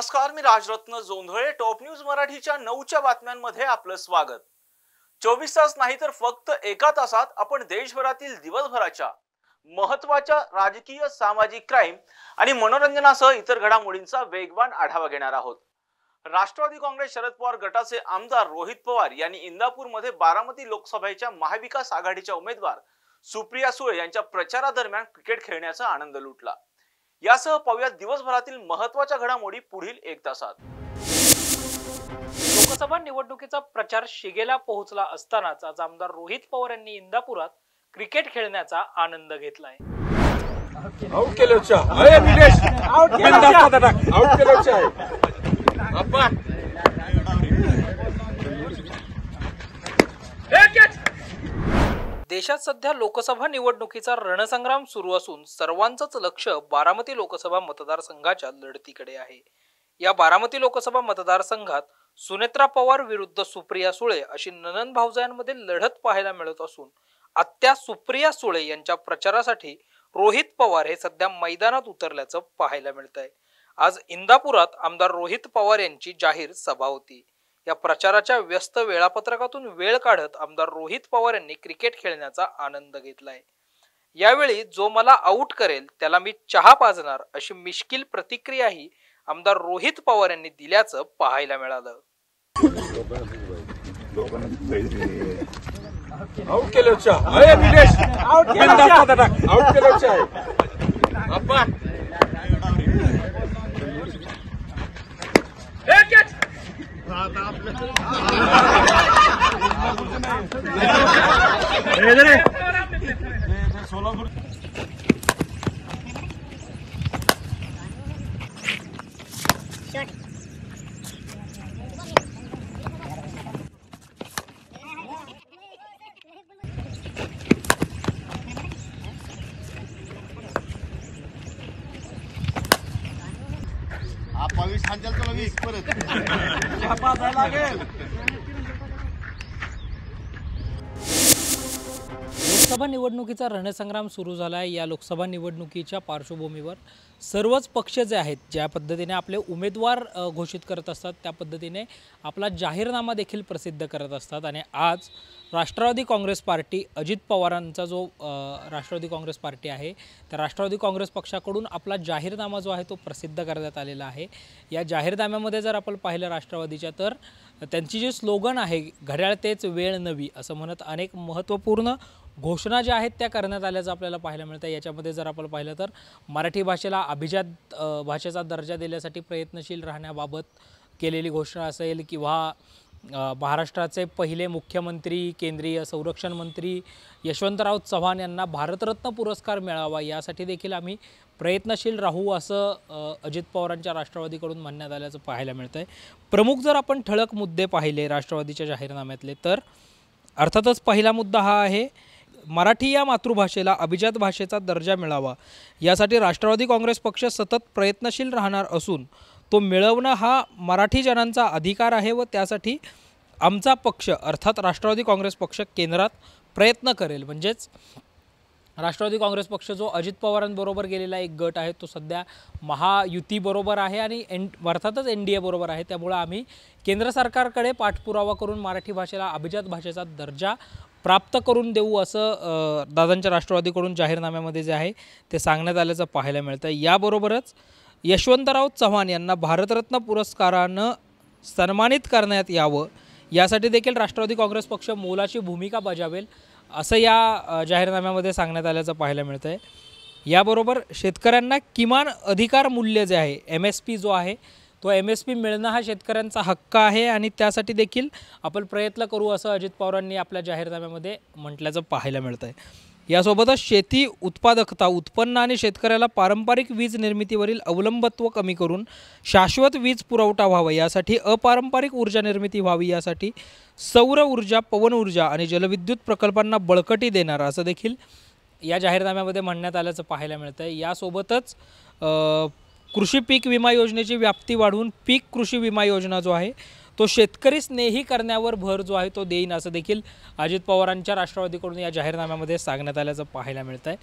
नमस्कार, मी Rajratna Jondhale. Top news मराठीच्या 9च्या बातम्यांमध्ये आपलं स्वागत. 24 तास नाही तर फक्त एका तासात आपण देशभरातील दिवसभराच्या महत्त्वाच्या राजकीय, सामाजिक, क्राईम आणि मनोरंजनासह इतर घडामोडींचा वेगवान आढावा घेणार आहोत. राष्ट्रवादी काँग्रेस शरद पवार गटाचे आमदार रोहित पवार यांनी इंदापूरमध्ये बारामती लोकसभेच्या महाविकास आघाडीच्या उमेदवार सुप्रिया सुळे यांच्या प्रचारादरम्यान क्रिकेट खेळण्याचा आनंद लुटला. यासह पाहूया दिवसभरातील महत्त्वाच्या घडामोडी पुढील एक तासात. लोकसभा निवडणुकीचा प्रचार शिगेला पोहोचला असतानाच आज आमदार रोहित पवार यांनी इंदापुरात क्रिकेट खेळण्याचा आनंद घेतलाय. देशात सध्या लोकसभा निवडणुकीचा रणसंग्राम सुरू असून सर्वांचंच लक्ष बारामती लोकसभा मतदारसंघाच्या लढतीकडे आहे. या बारामती लोकसभा मतदारसंघात सुनेत्रा पवार विरुद्ध सुप्रिया सुळे अशी नणंद भावजायांमध्ये लढत पाहायला मिळत असून आत्या सुप्रिया सुळे यांच्या प्रचारासाठी रोहित पवार हे सध्या मैदानात उतरल्याचं पाहायला मिळतंय. आज इंदापुरात आमदार रोहित पवार यांची जाहीर सभा होती. या प्रचाराच्या व्यस्त वेळापत्रकातून वेळ काढत आमदार रोहित पवार यांनी क्रिकेट खेळण्याचा आनंद घेतलाय. यावेळी जो मला आऊट करेल त्याला मी चहा पाजणार अशी मिश्किल प्रतिक्रियाही आमदार रोहित पवार यांनी दिल्याचं पाहायला मिळालं. लोकसभा निवडणुकीचा रणसंग्राम सुरू झालाय. या लोकसभा निवडणुकीच्या पार्श्वभूमीवर सर्वच पक्ष जे आहेत ज्या पद्धतीने आपले उमेदवार घोषित करत असतात त्या पद्धतीने आपला जाहीरनामा देखील प्रसिद्ध करत असतात. आणि आज राष्ट्रवादी काँग्रेस पार्टी, अजित पवारांचा जो राष्ट्रवादी काँग्रेस पार्टी आहे त्या राष्ट्रवादी काँग्रेस पक्षाकडून आपला जाहीरनामा जो आहे तो प्रसिद्ध करण्यात आलेला आहे. या जाहीरनाम्यामध्ये जर आपण पाहिलं राष्ट्रवादीच्या तर त्यांची जी स्लोगन आहे घड्याळ तेच वेळ नवी असं म्हणत अनेक महत्त्वपूर्ण घोषणा ज्या आहेत त्या करण्यात आल्याचं आपल्याला पाहायला मिळतं. याच्यामध्ये जर आपण पाहिलं तर मराठी भाषेला अभिजात भाषेचा दर्जा देण्यासाठी प्रयत्नशील राहण्याबाबत केलेली घोषणा असेल किंवा महाराष्ट्राचे पहिले मुख्यमंत्री, केंद्रीय संरक्षण मंत्री यशवंतराव चव्हाण यांना भारतरत्न पुरस्कार मिळावा यासाठी देखील आम्ही प्रयत्नशील राहू असं अजित पवारांच्या राष्ट्रवादीकडून म्हणण्यात आल्याचं पाहायला मिळतं आहे. प्रमुख जर आपण ठळक मुद्दे पाहिले राष्ट्रवादीच्या जाहीरनाम्यातले तर अर्थातच पहिला मुद्दा हा आहे मराठी या मातृभाषेला अभिजात भाषेचा दर्जा मिळावा यासाठी राष्ट्रवादी काँग्रेस पक्ष सतत प्रयत्नशील राहणार असून तो मिळवणं हा मराठी जनांचा अधिकार आहे व त्यासाठी आमचा पक्ष अर्थात राष्ट्रवादी काँग्रेस पक्ष केंद्रात प्रयत्न करेल. म्हणजेच राष्ट्रवादी काँग्रेस पक्ष जो अजित पवारांबरोबर गेलेला एक गट आहे तो सध्या महायुतीबरोबर आहे आणि अर्थातच NDA बरोबर आहे. त्यामुळे आम्ही केंद्र सरकारकडे पाठपुरावा करून मराठी भाषेला अभिजात भाषेचा दर्जा प्राप्त करून देऊ असं दादांच्या राष्ट्रवादीकडून जाहीरनाम्यामध्ये जे आहे ते सांगण्यात आल्याचं पाहायला मिळतं. याबरोबरच यशवंतराव चव्हाण यांना भारतरत्न पुरस्कारानं सन्मानित करण्यात यावं यासाठी देखील राष्ट्रवादी काँग्रेस पक्ष मोलाची भूमिका बजावेल असं या जाहीरनाम्यामध्ये सांगण्यात आल्याचं पाहायला मिळतं आहे. याबरोबर शेतकऱ्यांना किमान अधिकार मूल्य जे आहे MSP जो आहे तो MSP मिळणं हा शेतकऱ्यांचा हक्क आहे आणि त्यासाठी देखील आपण प्रयत्न करू असं अजित पवारांनी आपल्या जाहीरनाम्यामध्ये म्हटल्याचं पाहायला मिळतं आहे. यासोबतच शेती उत्पादकता, उत्पन्न आणि शेतकऱ्याला पारंपरिक वीज निर्मितीवरील अवलंबत्व कमी करून शाश्वत वीज पुरवठा व्हावा यासाठी अपारंपरिक ऊर्जा निर्मिती व्हावी यासाठी सौर ऊर्जा, पवन ऊर्जा आणि जलविद्युत प्रकल्पांना बळकटी देणार असं देखील या जाहीरनाम्यामध्ये म्हणण्यात आल्याचं पाहायला मिळतं आहे. यासोबतच कृषी पीक विमा योजनेची व्याप्ती वाढवून पीक कृषी विमा योजना जो आहे तो शेतकरी स्नेही करण्यावर भर जो आहे तो देईन असं देखील अजित पवारांच्या राष्ट्रवादीकडून या जाहीरनाम्यामध्ये सांगण्यात आल्याचं पाहायला मिळतं आहे.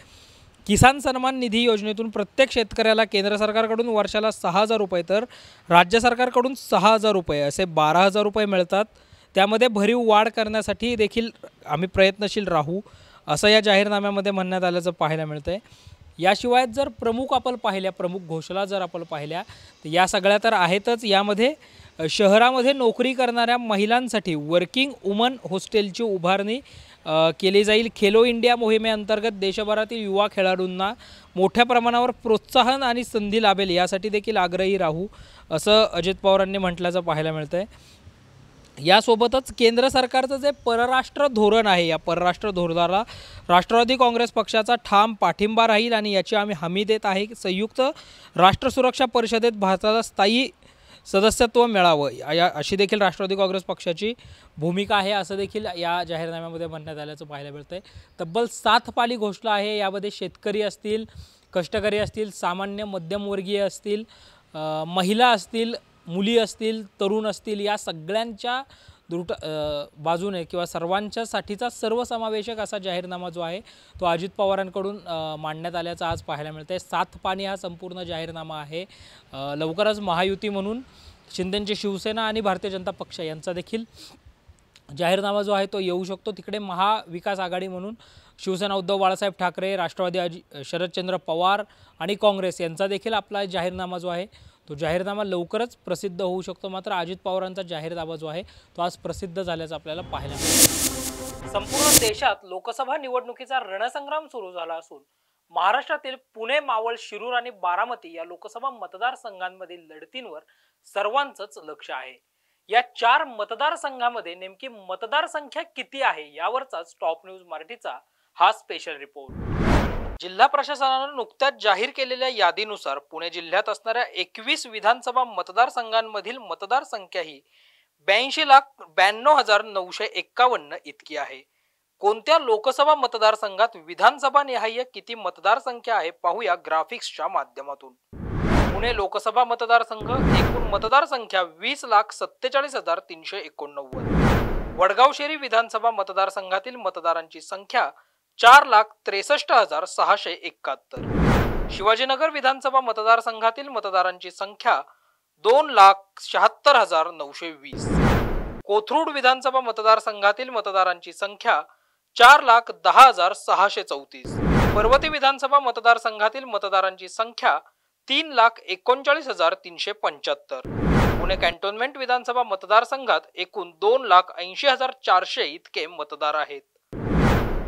किसान सन्मान निधी योजनेतून प्रत्येक शेतकऱ्याला केंद्र सरकारकडून वर्षाला 6,000 रुपये तर राज्य सरकारकडून 6,000 रुपये असे 12,000 रुपये मिळतात. त्यामध्ये भरीव वाढ करण्यासाठी देखील आम्ही प्रयत्नशील राहू असं या जाहीरनाम्यामध्ये म्हणण्यात आल्याचं पाहायला मिळतं आहे. याशिवाय जर प्रमुख घोषणा जर आपण पाहिल्या तर या सगळ्या तर आहेतच. यामध्ये शहरामध्ये नोकरी करणाऱ्या महिलांसाठी वर्किंग वुमन हॉस्टेलची उभारणी केली जाईल. खेलो इंडिया मोहिमेअंतर्गत देशभरातील युवा खेळाडूंना मोठ्या प्रमाणावर प्रोत्साहन आणि संधी लाभेल यासाठी देखील आग्रही राहू असं अजित पवारांनी म्हटल्याचं पाहायला मिळतं आहे. यासोबतच केंद्र सरकारचं जे परराष्ट्र धोरण आहे या परराष्ट्र धोरणाला राष्ट्रवादी काँग्रेस पक्षाचा ठाम पाठिंबा राहील आणि याची आम्ही हमी देत आहे. संयुक्त राष्ट्र सुरक्षा परिषदेत भारताला स्थायी सदस्यत्व मिळावं अशी देखील राष्ट्रवादी काँग्रेस पक्षाची भूमिका आहे असं देखील या जाहीरनाम्यामध्ये म्हणण्यात आल्याचं पाहायला मिळतं आहे. तब्बल 7 पाली घोषणा आहे. यामध्ये शेतकरी असतील, कष्टकरी असतील, सामान्य मध्यमवर्गीय असतील, महिला असतील, मुली असतील, तरुण असतील, या सगळ्यांच्या बाजूने किंवा सर्वांच्यासाठीचा सर्वसमावेशक असा जाहीरनामा जो आहे तो अजित पवारांकडून मांडण्यात आल्याचा आज पाहायला मिळतं आहे. 7 पानी हा संपूर्ण जाहीरनामा आहे. लवकरच महायुती म्हणून शिंदेंची शिवसेना आणि भारतीय जनता पक्ष यांचा देखील जाहीरनामा जो आहे तो येऊ शकतो. तिकडे महाविकास आघाडी म्हणून शिवसेना उद्धव बाळासाहेब ठाकरे, राष्ट्रवादी शरदचंद्र पवार आणि काँग्रेस यांचा देखील आपला जाहीरनामा जो आहे तो जाहीरनामा लवकरच प्रसिद्ध होऊ शकतो. मात्र अजित पवारांचा जाहीरनामा जो आहे तो आज प्रसिद्ध झाल्याचं आपल्याला पाहायला मिळतं. संपूर्ण देशात लोकसभा निवडणुकीचा रणसंग्राम सुरू झाला असून महाराष्ट्रातील पुणे, मावळ, शिरूर आणि बारामती या लोकसभा मतदारसंघांमधील लढतींवर सर्वांचंच लक्ष आहे. या 4 मतदारसंघांमध्ये नेमकी मतदार संख्या किती आहे यावरचाच टॉप न्यूज मराठीचा हा स्पेशल रिपोर्ट. जिल्हा प्रशासनाने नुकत्याच जाहीर केलेल्या यादीनुसार पुणे जिल्ह्यात असणाऱ्या 21 विधानसभा मतदारसंघांमधील मतदार संख्या ही 82,92,951 इतकी आहे. कोणत्या लोकसभा मतदारसंघात विधानसभा निहाय किती मतदार संख्या आहे पाहूया ग्राफिक्सच्या माध्यमातून. पुणे लोकसभा मतदारसंघ एकूण मतदार संख्या 20,47,389. वडगाव शेरी विधानसभा मतदारसंघातील मतदारांची संख्या 4,63,671. शिवाजीनगर विधानसभा मतदारसंघातील मतदारांची संख्या 2,76,920. कोथरूड विधानसभा मतदारसंघातील मतदारांची संख्या 4,10,634. पर्वती विधानसभा मतदारसंघातील मतदारांची संख्या 3,39,375. पुणे कॅन्टोन्मेंट विधानसभा मतदारसंघात एकूण 2,80,400 इतके मतदार आहेत.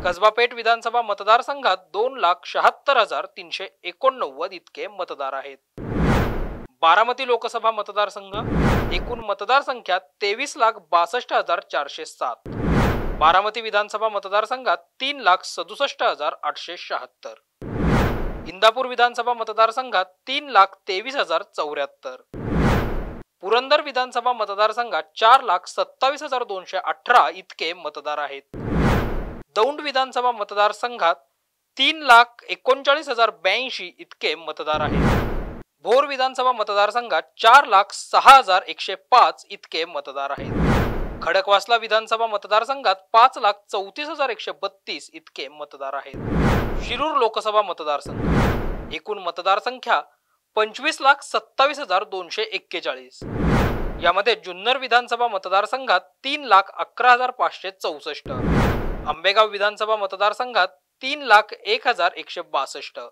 कसबा पेठ विधानसभा मतदारसंघात 2,76,389 इतके मतदार आहेत. बारामती लोकसभा मतदारसंघ एकूण मतदार संख्या 23,62,407. बारामती विधानसभा मतदारसंघात 3,67,876. इंदापूर विधानसभा मतदारसंघात 3,23,074. पुरंदर विधानसभा मतदारसंघात 4,27,218 इतके मतदार आहेत. दौंड विधानसभा मतदारसंघात 3,39,082 इतके मतदार आहेत. भोर विधानसभा मतदारसंघात 4,06,105 इतके मतदार आहेत. खडकवासला विधानसभा मतदारसंघात 5,34,132 इतके मतदार आहेत. शिरूर लोकसभा मतदारसंघ एकूण मतदार संख्या 25,27,241. यामध्ये जुन्नर विधानसभा मतदारसंघात 3,11,564. आंबेगाव विधानसभा मतदारसंघात 3,01,162.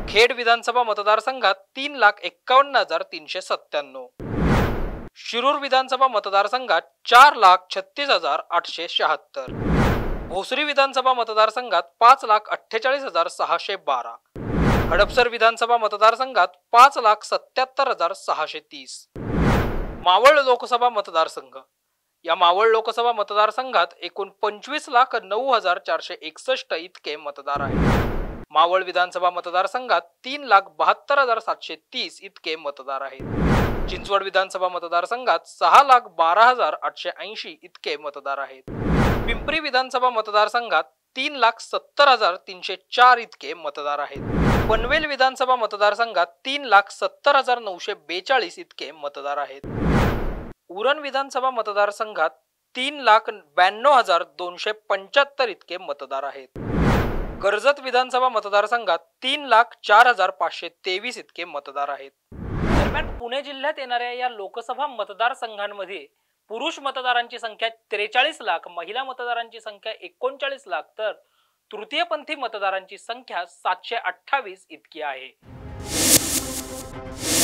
खेड विधानसभा मतदारसंघात 3,51,397. शिरूर विधानसभा मतदारसंघात 4,36,876. भोसरी विधानसभा मतदारसंघात 5,48,612. हडपसर विधानसभा मतदारसंघात 5,77,630. मावळ लोकसभा मतदारसंघ या मावळ लोकसभा मतदारसंघात एकूण 25,09,461 इतके मतदार आहेत. मावळ विधानसभा मतदारसंघात 3,72,730 इतके मतदार आहेत. चिंचवड विधानसभा मतदारसंघात 6,12,880 इतके मतदार आहेत. पिंपरी विधानसभा मतदारसंघात 3,70,304 इतके मतदार आहेत. पनवेल विधानसभा मतदारसंघात 3,70,942 इतके मतदार आहेत. उरण विधानसभा मतदारसंघात 3,92,275 इतके मतदार आहेत. कर्जत विधानसभा मतदारसंघात 3,04,523 इतके मतदार आहेत. दरम्यान पुणे जिल्ह्यात येणाऱ्या या लोकसभा मतदारसंघांमध्ये पुरुष मतदारांची संख्या 43 लाख, महिला मतदारांची संख्या 39 लाख, तर तृतीयपंथी मतदारांची संख्या 728 इतकी आहे.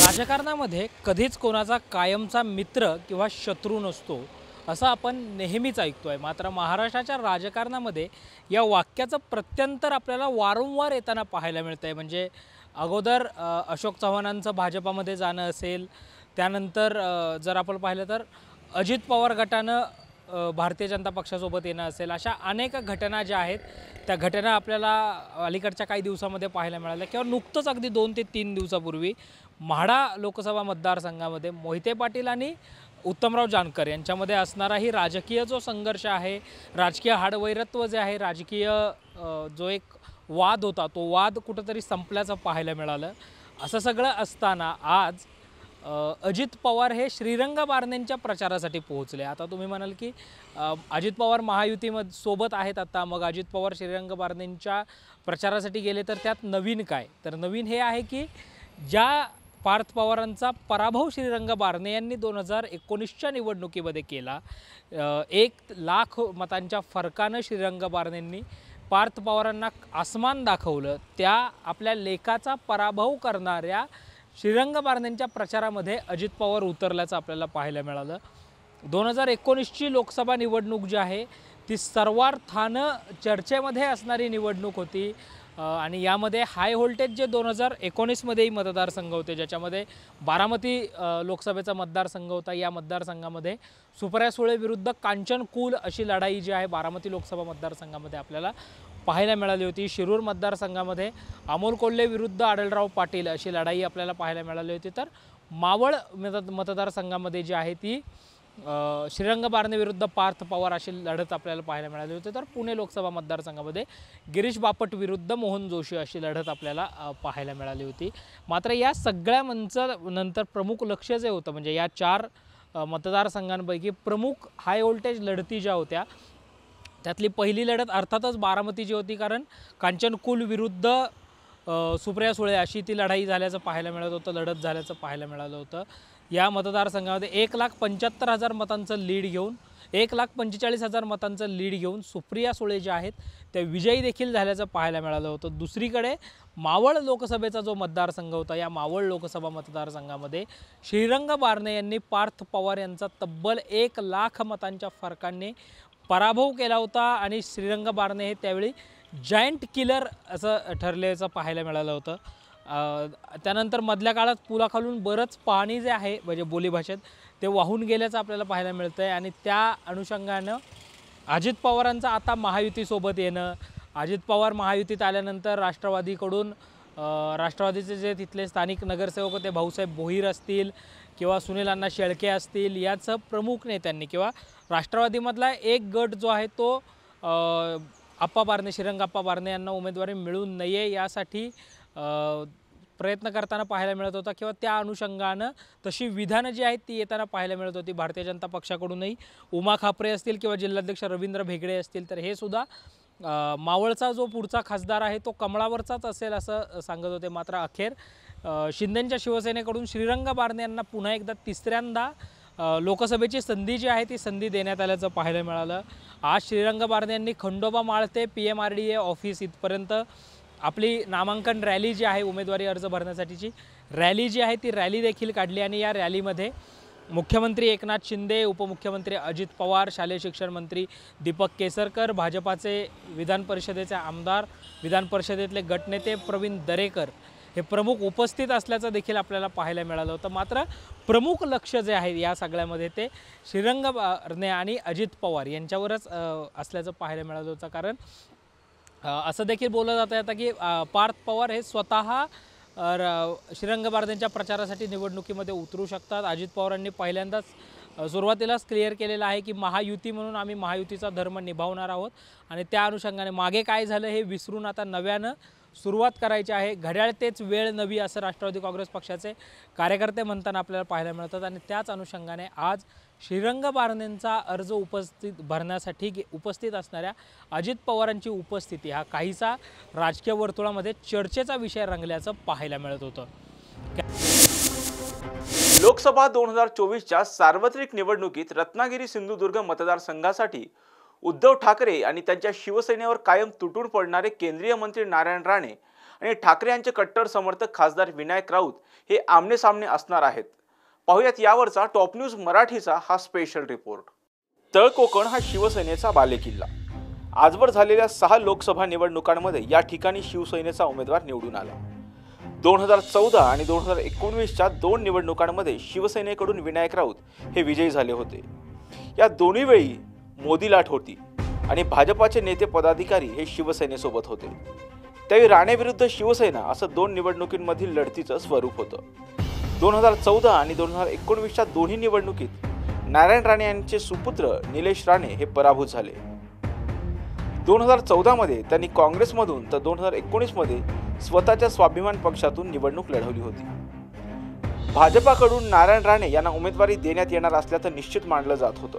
राजकारणामध्ये कधीच कोणाचा कायमचा मित्र किंवा शत्रू नसतो असं आपण नेहमीच ऐकतोय. मात्र महाराष्ट्राच्या राजकारणामध्ये या वाक्याचं प्रत्यंतर आपल्याला वारंवार येताना पाहायला मिळतंय. म्हणजे अगोदर अशोक चव्हाणांचं भाजपामध्ये जाणं असेल, त्यानंतर जर आपण पाहिलं तर अजित पवार गटानं भारतीय जनता पक्षासोबत येणं असेल, अशा अनेक घटना ज्या आहेत त्या घटना आपल्याला अलीकडच्या काही दिवसामध्ये पाहायला मिळाल्या. किंवा नुकतंच अगदी 2 ते 3 दिवसापूर्वी म्हाडा लोकसभा मतदारसंघामध्ये मोहिते पाटील आणि उत्तमराव जानकर यांच्यामध्ये असणारा ही राजकीय जो संघर्ष आहे, राजकीय हाडवैरत्व जे आहे, राजकीय जो एक वाद होता तो वाद कुठंतरी संपल्याचं पाहायला मिळालं. असं सगळं असताना आज अजित पवार हे श्रीरंग बारणेंच्या प्रचारासाठी पोहोचले. आता तुम्ही म्हणाल की अजित पवार महायुतीमध्ये सोबत आहेत आता, मग अजित पवार श्रीरंग बारणेंच्या प्रचारासाठी गेले तर त्यात नवीन काय? तर नवीन हे आहे की ज्या पार्थ पवारांचा पराभव श्रीरंग बारणे यांनी 2019च्या निवडणुकीमध्ये केला, 1 लाख मतांच्या फरकानं श्रीरंग बारणेंनी पार्थ पवारांना आसमान दाखवलं. त्या आपल्या लेखाचा पराभव करणाऱ्या श्रीरंग बारणेंच्या प्रचारामध्ये अजित पवार उतरल्याचं आपल्याला पाहायला मिळालं. 2019ची लोकसभा निवडणूक जी आहे ती सर्वार्थानं चर्चेमध्ये असणारी निवडणूक होती. आणि यामध्ये हाय व्होल्टेज जे 2019मध्येही मतदारसंघ होते, ज्याच्यामध्ये बारामती लोकसभेचा मतदारसंघ होता. या मतदारसंघामध्ये सुप्रिया सुळे विरुद्ध कांचन कुल अशी लढाई जी आहे बारामती लोकसभा मतदारसंघामध्ये आपल्याला पाहायला मिळाली होती. शिरूर मतदारसंघामध्ये अमोल कोल्हे विरुद्ध आढळराव पाटील अशी लढाई आपल्याला पाहायला मिळाली होती. तर मावळ मतदारसंघामध्ये जी आहे ती श्रीरंग बारणे विरुद्ध पार्थ पवार अशी लढत आपल्याला पाहायला मिळाली होती. तर पुणे लोकसभा मतदारसंघामध्ये गिरीश बापट विरुद्ध मोहन जोशी अशी लढत आपल्याला पाहायला मिळाली होती. मात्र या सगळ्या नंतर प्रमुख लक्ष जे होतं, म्हणजे या 4 मतदारसंघांपैकी प्रमुख हाय व्होल्टेज लढती ज्या होत्या त्यातली पहिली लढत अर्थातच बारामतीची होती. कारण कांचन कुल विरुद्ध सुप्रिया सुळे अशी ती लढाई झाल्याचं पाहायला मिळत होतं, लढत झाल्याचं पाहायला मिळालं होतं. या मतदारसंघामध्ये 1,75,000 मतांचं लीड घेऊन 1,45,000 मतांचं लीड घेऊन सुप्रिया सुळे ज्या आहेत त्या विजयी देखील झाल्याचं पाहायला मिळालं होतं. दुसरीकडे मावळ लोकसभेचा जो मतदारसंघ होता, या मावळ लोकसभा मतदारसंघामध्ये श्रीरंग बारणे यांनी पार्थ पवार यांचा तब्बल 1 लाख मतांच्या फरकाने पराभव केला होता. आणि श्रीरंग बारणे हे त्यावेळी जायंट किलर असं ठरल्याचं पाहायला मिळालं होतं. त्यानंतर मधल्या काळात पुलाखालून बरंच पाणी जे आहे म्हणजे बोलीभाषेत ते वाहून गेल्याचं आपल्याला पाहायला मिळतं आहे. आणि त्या अनुषंगानं अजित पवारांचं आता महायुतीसोबत येणं, अजित पवार महायुतीत आल्यानंतर राष्ट्रवादीकडून राष्ट्रवादीचे जे तिथले स्थानिक नगरसेवक होते भाऊसाहेब भोईर असतील किंवा सुनील अण्णा शेळके असतील, याचं प्रमुख नेत्यांनी किंवा राष्ट्रवादीमधला एक गट जो आहे तो आप्पा बारणे, श्रीरंग आप्पा बारणे यांना उमेदवारी मिळू नये यासाठी प्रयत्न करताना पाहायला मिळत होता. किंवा त्या अनुषंगानं तशी विधानं जी आहेत ती येताना पाहायला मिळत होती. भारतीय जनता पक्षाकडूनही उमा खापरे असतील किंवा जिल्हाध्यक्ष रवींद्र भेगडे असतील, तर हे सुद्धा मावळचा जो पुढचा खासदार आहे तो कमळावरचाच असेल असं सांगत होते. मात्र अखेर शिंदेंच्या शिवसेनेकडून श्रीरंग बारणे यांना पुन्हा एकदा तिसऱ्यांदा लोकसभेची संधी जी आहे ती संधी देण्यात आल्याचं पाहायला मिळालं. आज श्रीरंग बारणे यांनी खंडोबा माळते PMRDA ऑफिस इथपर्यंत आपली नामांकन रॅली जी आहे, उमेदवारी अर्ज भरण्यासाठीची रॅली जी आहे ती रॅली देखील काढली. आणि या रॅलीमध्ये मुख्यमंत्री एकनाथ शिंदे, उपमुख्यमंत्री अजित पवार, शालेय शिक्षण मंत्री दीपक केसरकर, भाजपाचे विधान परिषदेचे आमदार, विधान परिषदेतले गटनेते प्रवीण दरेकर हे प्रमुख उपस्थित असल्याचं देखील आपल्याला पाहायला मिळालं होतं. मात्र प्रमुख लक्ष जे आहे या सगळ्यामध्ये ते श्रीरंग बारणे आणि अजित पवार यांच्यावरच असल्याचं पाहायला मिळालं होतं. कारण असं देखील बोललं जातं आता की पार्थ पवार हे स्वतः श्रीरंग बारणेंच्या प्रचारासाठी निवडणुकीमध्ये उतरू शकतात. अजित पवारांनी पहिल्यांदाच सुरुवातीलाच क्लिअर केलेलं आहे की महायुती म्हणून आम्ही महायुतीचा धर्म निभावणार आहोत. आणि त्या अनुषंगाने मागे काय झालं हे विसरून आता नव्यानं सुरुवात करायची आहे. घड्याळ तेच वेळ नवी असं राष्ट्रवादी काँग्रेस पक्षाचे कार्यकर्ते म्हणताना आपल्याला पाहायला मिळतात आणि त्याच अनुषंगाने आज श्रीरंग बारणेंचा अर्ज भरण्यासाठी उपस्थित असणाऱ्या अजित पवारांची उपस्थिती हा काहीसा राजकीय वर्तुळामध्ये चर्चेचा विषय रंगल्याचं पाहायला मिळत होतं. लोकसभा 2024च्या सार्वत्रिक निवडणुकीत रत्नागिरी सिंधुदुर्ग मतदारसंघासाठी उद्धव ठाकरे आणि त्यांच्या शिवसेनेवर कायम तुटून पडणारे केंद्रीय मंत्री नारायण राणे आणि ठाकरे यांचे कट्टर समर्थक खासदार विनायक राऊत हे आमनेसामने असणार आहेत. पाहुयात यावरचा टॉप न्यूज मराठीचा हा स्पेशल रिपोर्ट. तळ कोकण हा शिवसेनेचा बालेकिल्ला. आजवर झालेल्या 6 लोकसभा निवडणुकांमध्ये या ठिकाणी शिवसेनेचा उमेदवार निवडून आला. 2014 आणि 2019च्या 2 निवडणुकांमध्ये शिवसेनेकडून विनायक राऊत हे विजयी झाले होते. या दोन्ही वेळी मोदी लाट होती आणि भाजपाचे नेते पदाधिकारी हे शिवसेनेसोबत होते. त्यावेळी राणे विरुद्ध शिवसेना असं 2 निवडणुकींमधील लढतीचं स्वरूप होतं. 2014 आणि 2019च्या दोन्ही निवडणुकीत नारायण राणे यांचे सुपुत्र निलेश राणे हे पराभूत झाले. 2014 मध्ये त्यांनी काँग्रेसमधून तर 2019 मध्ये स्वतःच्या स्वाभिमान पक्षातून निवडणूक लढवली होती. भाजपाकडून नारायण राणे यांना उमेदवारी देण्यात येणार असल्याचं निश्चित मानलं जात होतं.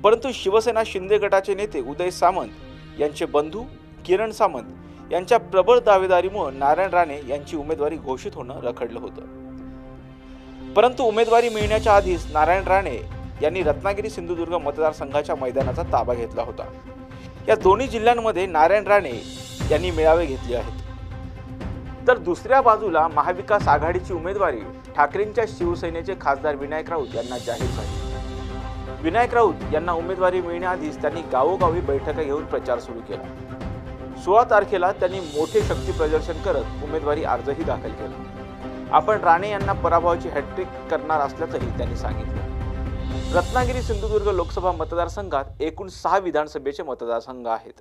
परंतु शिवसेना शिंदे गटाचे नेते उदय सामंत यांचे बंधू किरण सामंत यांच्या प्रबळ दावेदारीमुळे नारायण राणे यांची उमेदवारी घोषित होणं रखडलं होतं. परंतु उमेदवारी मिळण्याच्या आधीच नारायण राणे यांनी रत्नागिरी सिंधुदुर्ग मतदारसंघाच्या मैदानाचा ताबा घेतला होता. या दोन्ही जिल्ह्यांमध्ये नारायण राणे यांनी मेळावे घेतले आहेत. तर दुसऱ्या बाजूला महाविकास आघाडीची उमेदवारी ठाकरेंच्या शिवसेनेचे खासदार विनायक राऊत यांना जाहीर झाली. विनायक राऊत यांना उमेदवारी मिळण्याआधीच त्यांनी गावोगावी बैठका घेऊन प्रचार सुरू केला. 16 तारखेला त्यांनी मोठे शक्ती प्रदर्शन करत उमेदवारी अर्जही दाखल केला. आपण राणे यांना पराभवाची हॅट्रिक करणार असल्याचंही त्यांनी सांगितलं. रत्नागिरी सिंधुदुर्ग लोकसभा मतदारसंघात एकूण 6 विधानसभेचे मतदारसंघ आहेत.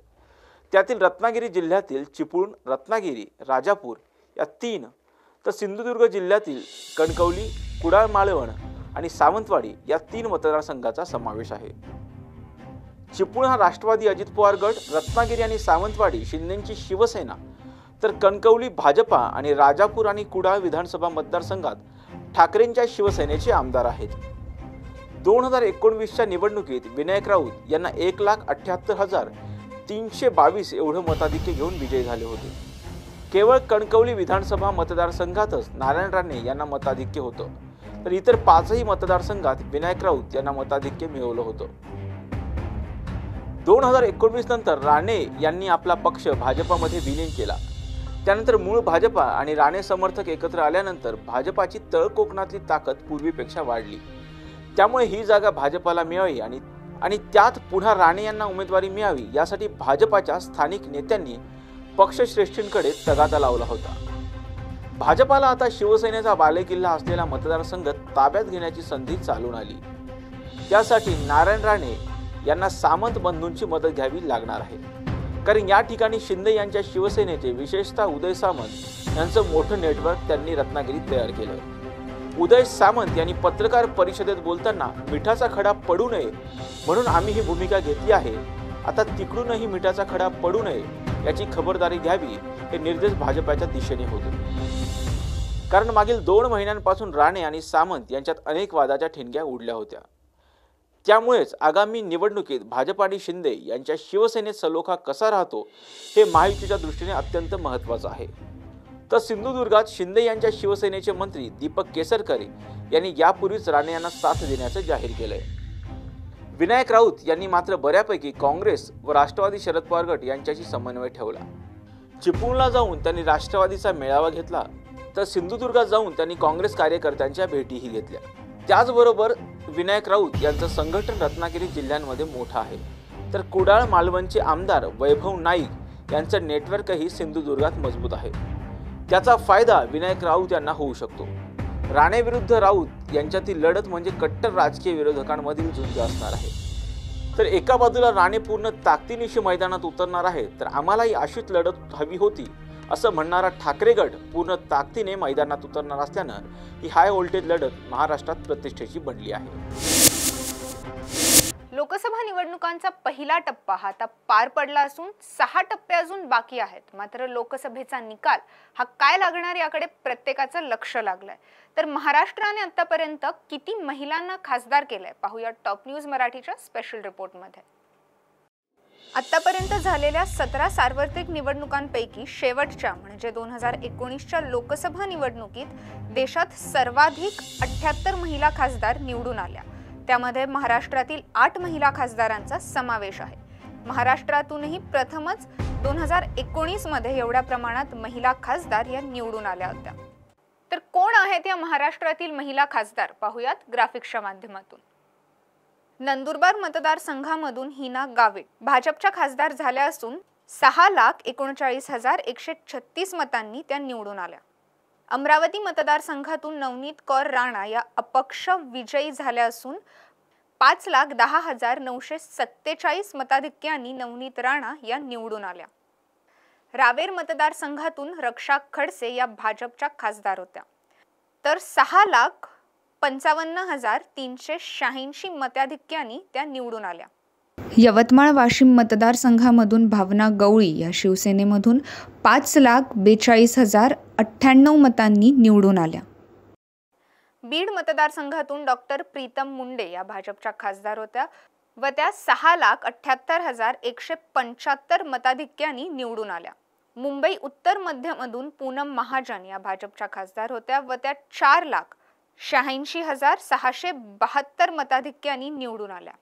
त्यातील रत्नागिरी जिल्ह्यातील चिपळूण, रत्नागिरी, राजापूर या 3 तर सिंधुदुर्ग जिल्ह्यातील कणकवली, कुडाळ, मालवण आणि सावंतवाडी या 3 मतदारसंघाचा समावेश आहे. चिपळूण हा राष्ट्रवादी अजित पवार गट, रत्नागिरी आणि सावंतवाडी शिंदेची शिवसेना तर कणकवली भाजपा आणि राजापूर आणि कुडाळ विधानसभा मतदारसंघात ठाकरेंच्या शिवसेनेचे आमदार आहेत. 2019च्या निवडणुकीत विनायक राऊत यांना 1,78,322 एवढं मताधिक्य घेऊन विजयी झाले होते. केवळ कणकवली विधानसभा मतदारसंघातच नारायण राणे यांना मताधिक्य होतं, तर इतर 5ही मतदारसंघात विनायक राऊत यांना मताधिक्य मिळवलं होतं. 2019 नंतर राणे यांनी आपला पक्ष भाजपामध्ये विलीन केला. त्यानंतर मूळ भाजपा आणि राणे समर्थक एकत्र आल्यानंतर भाजपाची तळ कोकणातली ताकद पूर्वीपेक्षा वाढली. त्यामुळे ही जागा भाजपाला मिळावी आणि त्यात पुन्हा राणे यांना उमेदवारी मिळावी यासाठी भाजपाच्या स्थानिक नेत्यांनी पक्षश्रेष्ठींकडे तगादा लावला होता. भाजपाला आता शिवसेनेचा बालेकिल्ला असलेला मतदारसंघ ताब्यात घेण्याची संधी चालून आली. त्यासाठी नारायण राणे यांना सामंत बंधूंची मदत घ्यावी लागणार आहे. कारण या ठिकाणी शिंदे यांच्या शिवसेनेचे विशेषतः उदय सामंत यांचं मोठं नेटवर्क त्यांनी रत्नागिरीत तयार केलं. उदय सामंत यांनी पत्रकार परिषदेत बोलताना मिठाचा खडा पडू नये म्हणून आम्ही ही भूमिका घेतली आहे. आता तिकडूनही मिठाचा खडा पडू नये याची खबरदारी घ्यावी हे निर्देश भाजपाच्या दिशेने होते. कारण मागील 2 महिन्यांपासून राणे आणि सामंत यांच्यात अनेक वादाच्या ठिणग्या उडल्या होत्या. त्यामुळेच आगामी निवडणुकीत भाजप आणि शिंदे यांच्या शिवसेनेत सलोखा कसा राहतो हे महायुतीच्या दृष्टीने अत्यंत महत्त्वाचं आहे. तर सिंधुदुर्गात शिंदे यांच्या शिवसेनेचे मंत्री दीपक केसरकर यांनी यापूर्वीच राणे यांना साथ देण्याचं जाहीर केलंय. विनायक राऊत यांनी मात्र बऱ्यापैकी काँग्रेस व राष्ट्रवादी शरद पवार गट यांच्याशी समन्वय ठेवला. चिपळूणला जाऊन त्यांनी राष्ट्रवादीचा मेळावा घेतला, तर सिंधुदुर्गात जाऊन त्यांनी काँग्रेस कार्यकर्त्यांच्या भेटीही घेतल्या. त्याचबरोबर विनायक राऊत यांचं संघटन रत्नागिरी जिल्ह्यांमध्ये मोठं आहे. तर कुडाळ मालवणचे आमदार वैभव नाईक यांचं नेटवर्कही सिंधुदुर्गात मजबूत आहे. त्याचा फायदा विनायक राऊत यांना होऊ शकतो. राणे विरुद्ध राऊत यांच्यातील लढत म्हणजे कट्टर राजकीय विरोधकांमधील झुंज असणार आहे. तर एका बाजूला राणे पूर्ण ताकदीनिशी मैदानात उतरणार आहे, तर आम्हालाही अशीच लढत हवी होती असं म्हणणारा ठाकरे गट पूर्ण ताकदीने मैदानात उतरणार असल्यानं ही हाय व्होल्टेज लढत महाराष्ट्रात प्रतिष्ठेची बनली आहे. लोकसभा निवडणुकांचा पहिला टप्पा हा आता पार पडला असून 6 टप्पे अजून बाकी आहेत. मात्र लोकसभेचा निकाल हा काय लागणार याकडे प्रत्येकाचं लक्ष लागलंय. तर महाराष्ट्राने आतापर्यंत किती महिलांना खासदार केलंय पाहूया टॉप न्यूज मराठीच्या स्पेशल रिपोर्टमध्ये. आतापर्यंत झालेल्या 17 सार्वत्रिक निवडणुकांपैकी शेवटच्या म्हणजे 2019च्या लोकसभा निवडणुकीत देशात सर्वाधिक 78 महिला खासदार निवडून आल्या. त्यामध्ये महाराष्ट्रातील 8 महिला खासदारांचा समावेश आहे. महाराष्ट्रातूनही प्रथमच 2019 मध्ये एवढ्या प्रमाणात महिला खासदार या निवडून आल्या होत्या. तर कोण आहेत या महाराष्ट्रातील महिला खासदार पाहूयात ग्राफिक्सच्या माध्यमातून. नंदुरबार मतदारसंघामधून हिना गावित भाजपच्या खासदार झाल्या असून 6,39,136 मतांनी त्या निवडून आल्या. अमरावती मतदारसंघातून नवनीत कौर राणा या अपक्ष विजयी झाल्या असून 5,10,947 मताधिक्यांनी नवनीत राणा या निवडून आल्या. रावेर मतदारसंघातून रक्षा खडसे या भाजपच्या खासदार होत्या. तर 6,55,386 मताधिक्यांनी त्या निवडून आल्या. यवतमाळ वाशिम मतदारसंघामधून भावना गवळी या शिवसेनेमधून 5,42,098 मतांनी निवडून आल्या. बीड मतदारसंघातून डॉक्टर प्रीतम मुंडे या भाजपच्या खासदार होत्या व त्या 6,78,175 मताधिक्यांनी निवडून आल्या. मुंबई उत्तर मध्यमधून पूनम महाजन या भाजपच्या खासदार होत्या व त्या 4,86,672 मताधिक्यांनी निवडून आल्या.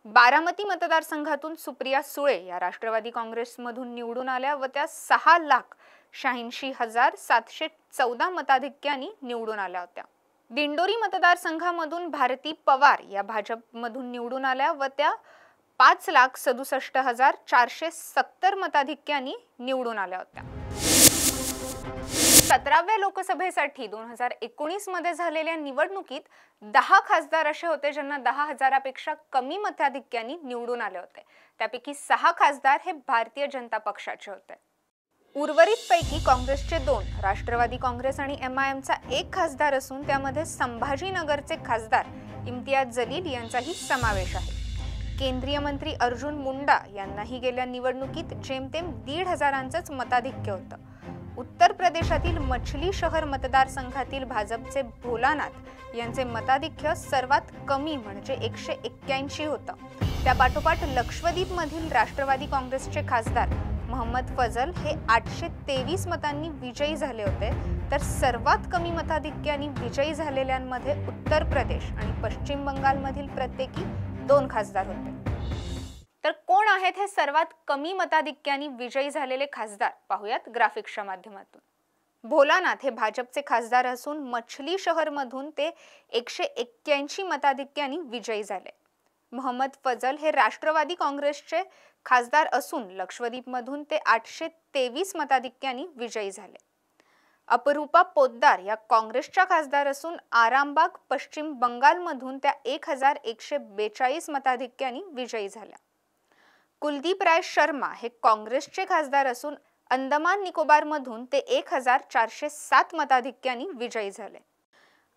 बारामती मतदारसंघातून सुप्रिया सुळे या राष्ट्रवादी काँग्रेसमधून निवडून आल्या व त्या 6,86,714 मताधिक्यांनी निवडून आल्या होत्या. दिंडोरी मतदारसंघामधून भारती पवार या भाजपमधून निवडून आल्या व त्या 5,67,470 मताधिक्यांनी निवडून आल्या होत्या. 17व्या लोकसभेसाठी 2019 मध्ये झालेल्या निवडणुकीत 10 खासदार असे होते ज्यांना 10,000पेक्षा कमी मताधिक्यांनी निवडून आले होते. त्यापैकी 6 खासदार हे भारतीय जनता पक्षाचे होते. उर्वरित पैकी काँग्रेसचे 2, राष्ट्रवादी काँग्रेस आणि MIMचा 1 खासदार असून त्यामध्ये संभाजीनगरचे खासदार इम्तियाज जलील यांचाही समावेश आहे. केंद्रीय मंत्री अर्जुन मुंडा यांनाही गेल्या निवडणुकीत जेमतेम 1,500च मताधिक्य होतं. उत्तर प्रदेशातील मछली शहर मतदारसंघातील भाजपचे भोलानाथ यांचे मताधिक्य सर्वात कमी म्हणजे 181 होतं. त्यापाठोपाठ लक्षद्वीप मधील राष्ट्रवादी काँग्रेसचे खासदार मोहम्मद फजल हे 823 मतांनी विजयी झाले होते. तर सर्वात कमी मताधिक्यांनी विजयी झालेल्यांमध्ये उत्तर प्रदेश आणि पश्चिम बंगालमधील प्रत्येकी 2 खासदार होते. तर कोण आहेत हे सर्वात कमी मताधिक्यांनी विजयी झालेले खासदार पाहूयात ग्राफिक्सच्या माध्यमातून. भोलानाथ हे भाजपचे खासदार असून मछली शहर मधून ते 181 मताधिक्यांनी विजयी झाले. मोहम्मद फजल हे राष्ट्रवादी काँग्रेसचे खासदार असून लक्षद्वीप मधून ते 823 मताधिक्यांनी विजयी झाले. अपरूपा पोद्दार या काँग्रेसच्या खासदार असून आरामबाग पश्चिम बंगाल मधून त्या 1,142 मताधिक्यांनी विजयी झाल्या. कुलदीप राय शर्मा हे काँग्रेसचे खासदार असून अंदमान निकोबार मधून ते 1,407 मताधिक्यांनी विजयी झाले.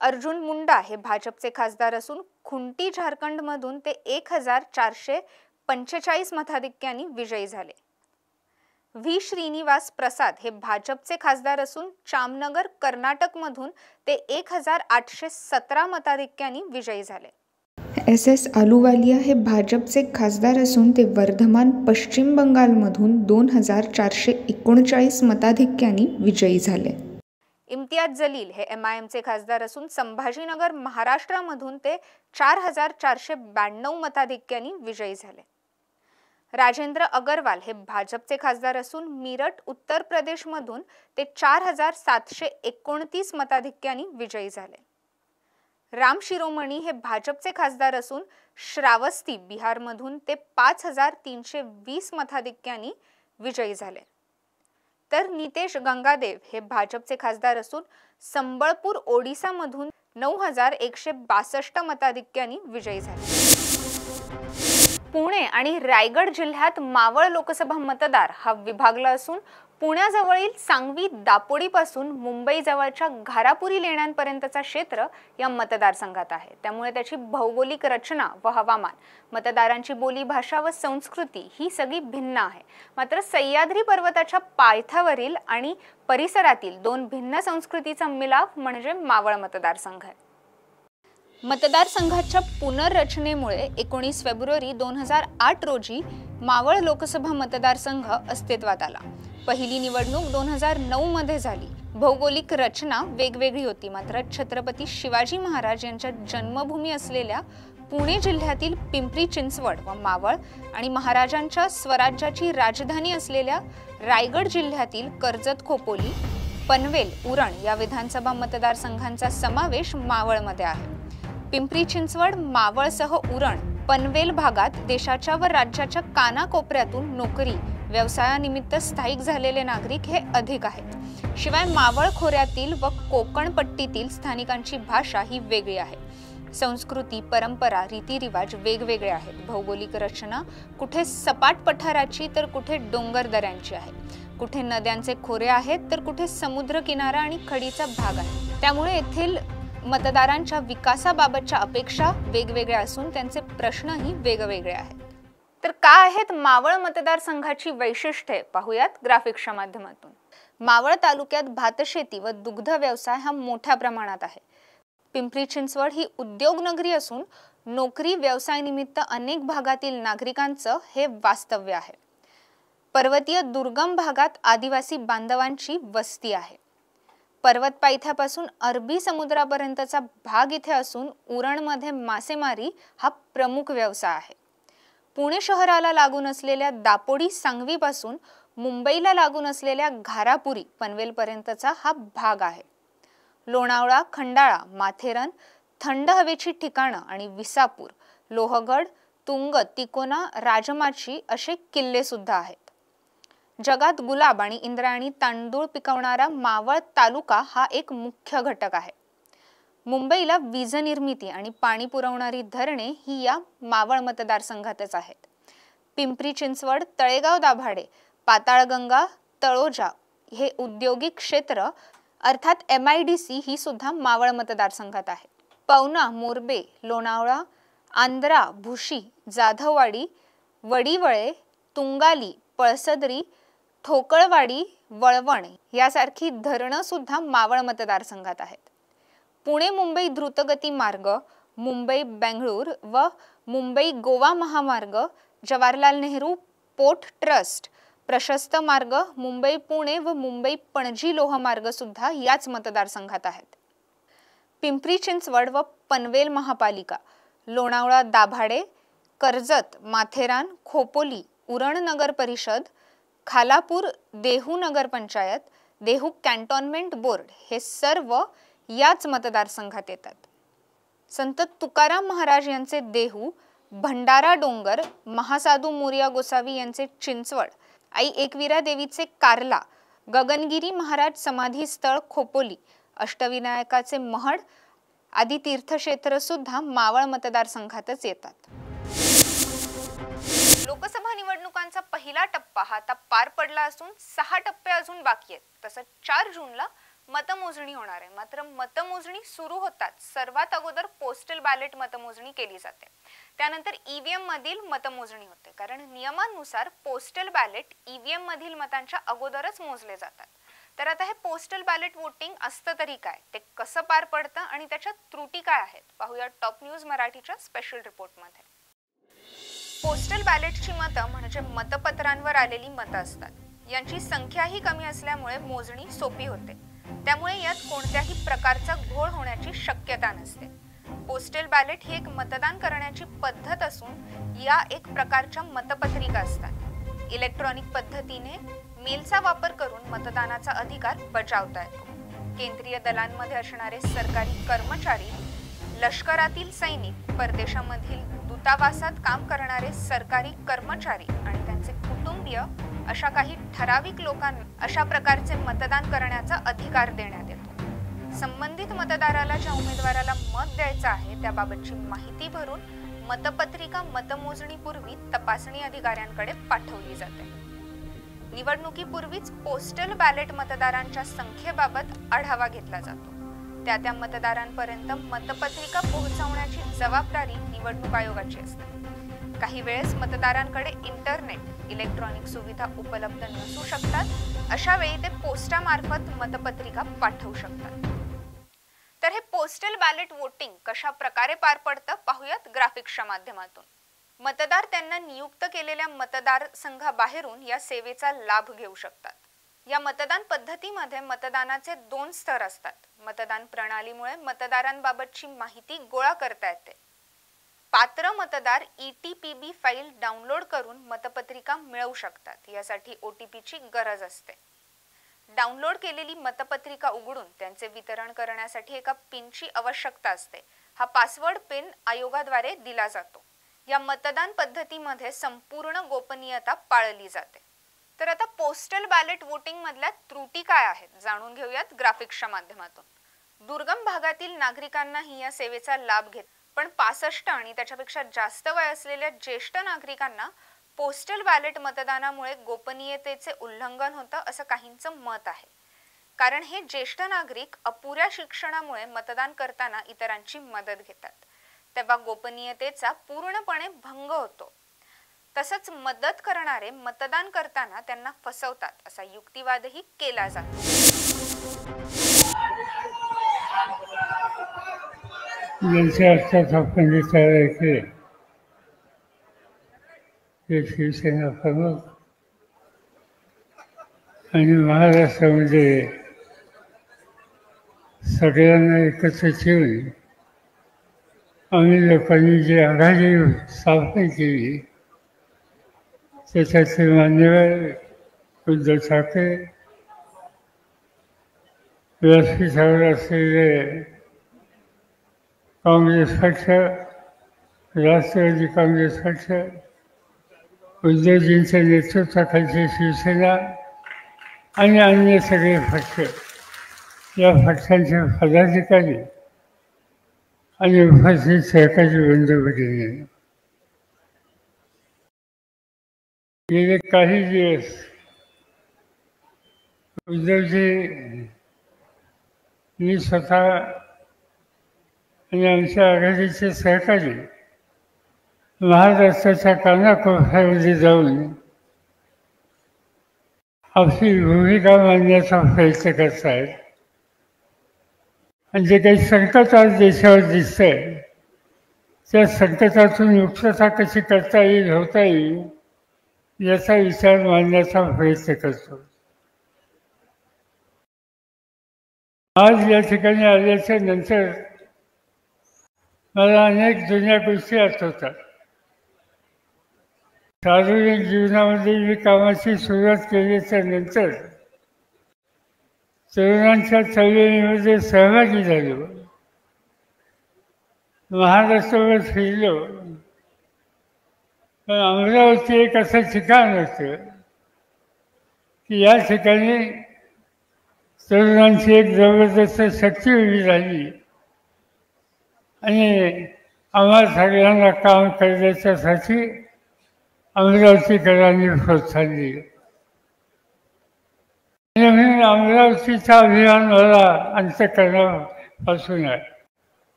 अर्जुन मुंडा हे भाजपचे खासदार असून खुंटी झारखंड मधून ते 1,445 मताधिक्यांनी विजयी झाले. व्ही श्रीनिवास प्रसाद हे भाजपचे खासदार असून चामनगर कर्नाटक मधून ते 1,817 मताधिक्यांनी विजयी झाले. SS आलूवालिया हे भाजपचे खासदार असून ते वर्धमान पश्चिम बंगालमधून 2,439 मताधिक्यांनी विजयी झाले. इम्तियाज जलील हे MIMचे खासदार असून संभाजीनगर महाराष्ट्रामधून ते 4,492 मताधिक्यांनी विजयी झाले. राजेंद्र अगरवाल हे भाजपचे खासदार असून मीरठ उत्तर प्रदेशमधून ते 4,729 मताधिक्यांनी विजयी झाले. राम शिरोमणी हे भाजपचे खासदार असून श्रावस्ती बिहारमधून ते 5,320 मताधिक्यांनी विजयी झाले. तर नितेश गंगादेव हे भाजपचे खासदार असून संबळपूर ओडिसामधून 9,162 मताधिक्यांनी विजयी झाले. पुणे आणि रायगड जिल्ह्यात मावळ लोकसभा मतदार हा विभागला असून पुण्याजवळील सांगवी दापोडीपासून मुंबईजवळच्या घारापुरी लेण्यांपर्यंतचा क्षेत्र या मतदारसंघात आहे. त्यामुळे त्याची भौगोलिक रचना व हवामान, मतदारांची बोली भाषा व संस्कृती ही सगळी भिन्न आहे. मात्र सह्याद्री पर्वताच्या पायथ्यावरील आणि परिसरातील दोन भिन्न संस्कृतीचा मिलाफ म्हणजे मावळ मतदारसंघ आहे. मतदारसंघाच्या पुनर्रचनेमुळे 19 फेब्रुवारी 2008 रोजी मावळ लोकसभा मतदारसंघ अस्तित्वात आला. पहिली निवडणूक 2009 मध्ये झाली. भौगोलिक रचना वेगवेगळी होती, मात्र छत्रपती शिवाजी महाराज यांच्या जन्मभूमी असलेल्या पुणे जिल्ह्यातील पिंपरी चिंचवड व मावळ आणि महाराजांच्या स्वराज्याची राजधानी असलेल्या रायगड जिल्ह्यातील कर्जत खोपोली, पनवेल, उरण या विधानसभा मतदारसंघांचा समावेश मावळमध्ये आहे. पिंपरी चिंचवड, मावळसह उरण, पनवेल भागात देशाच्या व राज्याच्या कानाकोपऱ्यातून नोकरी, व्यवसायानिमित्त स्थायिक झालेले नागरिक हे अधिक आहेत. शिवाय मावळ खोऱ्यातील व कोकण पट्टीतील स्थानिकांची भाषा ही वेगळी आहे. संस्कृती, परंपरा, रीतिरिवाज वेगवेगळे आहेत. भौगोलिक रचना कुठे सपाट पठाराची तर कुठे डोंगर दऱ्यांची आहे. कुठे नद्यांचे खोरे आहेत तर कुठे समुद्र किनारा आणि खडीचा भाग आहे. त्यामुळे येथील मतदारांच्या विकासाबाबतच्या अपेक्षा वेगवेगळ्या असून त्यांचे प्रश्नही वेगवेगळे आहेत. तर काय आहेत मावळ मतदारसंघाची वैशिष्ट्ये पाहूयात ग्राफिक्सच्या माध्यमातून. मावळ तालुक्यात भातशेती व दुग्ध व्यवसाय हा मोठ्या प्रमाणात आहे. पिंपरी चिंचवड ही उद्योग नगरी असून नोकरी व्यवसाय निमित्त अनेक भागातील नागरिकांचं हे वास्तव्य आहे. पर्वतीय दुर्गम भागात आदिवासी बांधवांची वस्ती आहे. पर्वत पायथ्यापासून अरबी समुद्रापर्यंतचा भाग इथे असून उरणमध्ये मासेमारी हा प्रमुख व्यवसाय आहे. पुणे शहराला लागून असलेल्या दापोडी सांगवीपासून मुंबईला लागून असलेल्या घारापुरी पनवेलपर्यंतचा हा भाग आहे. लोणावळा, खंडाळा, माथेरन, थंड हवेची ठिकाणं आणि विसापूर, लोहगड, तुंग, तिकोना, राजमाची असे किल्ले सुद्धा आहेत. जगात गुलाब आणि इंद्रायणी तांदूळ पिकवणारा मावळ तालुका हा एक मुख्य घटक आहे. मुंबईला वीज निर्मिती आणि पाणी पुरवणारी धरणे ही या मावळ मतदारसंघातच आहेत. पिंपरी चिंचवड, तळेगाव दाभाडे, पाताळगंगा, तळोजा हे औद्योगिक क्षेत्र अर्थात MIDC ही सुद्धा मावळ मतदारसंघात आहे. पवना, मोरबे, लोणावळा, आंध्रा, भुशी, जाधववाडी, वडीवळे, तुंगाली, पळसदरी, ठोकळवाडी, वळवण यासारखी धरणं सुद्धा मावळ मतदारसंघात आहेत. पुणे मुंबई द्रुतगती मार्ग, मुंबई बेंगळूर व मुंबई गोवा महामार्ग, जवाहरलाल नेहरू पोर्ट ट्रस्ट, प्रशस्त मार्ग, मुंबई पुणे व मुंबई पणजी लोहमार्ग सुद्धा याच मतदारसंघात आहेत. पिंपरी चिंचवड व पनवेल महापालिका, लोणावळा दाभाडे, कर्जत, माथेरान, खोपोली, उरण नगर परिषद, खालापूर, देहू नगर पंचायत, देहू कॅन्टोन्मेंट बोर्ड हे सर्व याच मतदारसंघात येतात. संत तुकाराम महाराज यांचे देहू, भंडारा डोंगर, महासाधू मोरया गोसावी यांचे चिंचवड, आई एकवीरा देवीचे कार्ला, गगनगिरी महाराज समाधी स्थळ खोपोली, अष्टविनायकाचे महड आदी तीर्थक्षेत्र सुद्धा मावळ मतदारसंघातच येतात. लोकसभा निवडणुकांचा पहिला टप्पा हा आता पार पडला असून 6 टप्पे अजून बाकी आहेत. तसंच 4 जूनला मतमोजणी होणार आहे. मात्र मतमोजणी सुरू होताच सर्वात अगोदर पोस्टल बॅलेट मतमोजणी केली जाते. त्यानंतर EVM मधील मतमोजणी होते, कारण नियमानुसार पोस्टल बॅलेट EVM मधील मतांच्या अगोदरच मोजले जातात. तर आता हे पोस्टल बॅलेट वोटिंग असतं तरी काय, ते कसं पार पडतं आणि त्याच्या त्रुटी काय आहेत, पाहूया टॉप न्यूज मराठीच्या स्पेशल रिपोर्टमध्ये. पोस्टल बॅलेटची मतं म्हणजे मतपत्रांवर आलेली मतं असतात. यांची संख्याही कमी असल्यामुळे मोजणी सोपी होते. त्यामुळे यात कोणत्याही प्रकारचा घोळ होण्याची शक्यता नसते. पोस्टल बॅलेट ही एक मतदान करण्याची पद्धत असून या एक प्रकारच्या मतपत्रिका असतात. इलेक्ट्रॉनिक पद्धतीने मेलचा वापर करून मतदानाचा अधिकार बजावता येतो. केंद्रीय दलांमध्ये असणारे सरकारी कर्मचारी, लष्करातील सैनिक, परदेशामधील दूतावासात काम करणारे सरकारी कर्मचारी आणि त्यांचे कुटुंबीय अशा काही ठराविक लोकांना अशा प्रकारचे मतदान करण्याचा अधिकार देण्यात येतो. संबंधित मतदाराला ज्या उमेदवाराला मत द्यायचं आहे त्याबाबतची माहिती भरून मतपत्रिका मतमोजणीपूर्वी तपासणी अधिकाऱ्यांकडे पाठवली जाते. निवडणुकीपूर्वीच पोस्टल बॅलेट मतदारांच्या संख्येबाबत आढावा घेतला जातो. त्या मतदारांपर्यंत मतपत्रिका पोहोचवण्याची जबाबदारी निवडणूक आयोगाची असते. काही वेळेस मतदारांकडे इंटरनेट, इलेक्ट्रॉनिक सुविधा उपलब्ध नसू शकतात. अशा वेळी ते पोस्टामार्फत मतपत्रिका पाठवू शकतात. तर हे पोस्टल बॅलेट वोटिंग कशा प्रकारे पार पडतं पाहूयात ग्राफिक्सच्या माध्यमातून. मतदार त्यांना नियुक्त केलेल्या मतदार संघाबाहेरून या सेवेचा लाभ घेऊ शकतात. या मतदान पद्धतीमध्ये मतदानाचे 2 स्तर असतात. मतदान प्रणालीमुळे मतदारांबाबतची माहिती गोळा करता येते. पात्र मतदार ETPB फाईल डाउनलोड करून मतपत्रिका मिळवू शकतात. यासाठी OTPची गरज असते. डाउनलोड केलेली मतपत्रिका उघडून त्यांचे वितरण करण्यासाठी एका पिनची आवश्यकता असते. हा पासवर्ड पिन आयोगाद्वारे दिला जातो. या मतदान पद्धतीमध्ये संपूर्ण गोपनीयता पाळली जाते. तर आता पोस्टल बॅलेट वोटिंग मधल्या त्रुटी काय आहेत जाणून घेऊयात ग्राफिक्सच्या माध्यमातून. दुर्गम भागातील नागरिकांनाही या सेवेचा लाभ घेत, पण 65 आणि त्याच्यापेक्षा जास्त वय असलेल्या ज्येष्ठ नागरिकांना पोस्टल बॅलेट मतदानामुळे गोपनीयतेचे उल्लंघन होतं असं काहींचं मत आहे. कारण हे ज्येष्ठ नागरिक अपुऱ्या शिक्षणामुळे मतदान करताना इतरांची मदत घेतात, तेव्हा गोपनीयतेचा पूर्णपणे भंग होतो. तसंच मदत करणारे मतदान करताना त्यांना फसवतात असा युक्तिवादही केला जातो. शिवसेना प्रमुख आणि महाराष्ट्रामध्ये सगळ्यांना एकत्र ठेवून आम्ही लोकांनी जी आघाडी स्थापना केली त्याच्याचे मान्यवर उद्धव ठाकरे, व्यासपीठावर असलेले काँग्रेस पक्ष, राष्ट्रवादी काँग्रेस पक्ष, उद्धवजींच्या नेतृत्वाखालची शिवसेना आणि अन्य सगळे पक्ष, या पक्षांचे पदाधिकारी आणि उपस्थित सहकारी बंधू-भगिनी, गेले काही दिवस उद्धवजी मी स्वतः आणि आमच्या आघाडीचे सहकारी महाराष्ट्राच्या कानाकोपऱ्यामध्ये जाऊन आपली भूमिका मांडण्याचा प्रयत्न करत आहेत. आणि जे काही संकट आज देशावर दिसतंय त्या संकटातून मुक्तता कशी करता येईल, होता येईल याचा विचार मांडण्याचा प्रयत्न करतो. आज या ठिकाणी आल्याच्या नंतर मला अनेक जुन्या गोष्टी आठवतात. सार्वजनिक जीवनामध्ये मी कामाची सुरुवात केल्याच्या नंतर तरुणांच्या चळवळीमध्ये सहभागी झालो, महाराष्ट्रावर फिरलो. पण अमरावती एक असं ठिकाण होतं की या ठिकाणी तरुणांची एक जबरदस्त शक्ती उभी राहिली आणि आम्हाला सगळ्यांना काम करण्याच्यासाठी अमरावतीकरांनी प्रोत्साहन दिलं. म्हणून अमरावतीचा अभिमान मला अंतःकरणापासून आहे.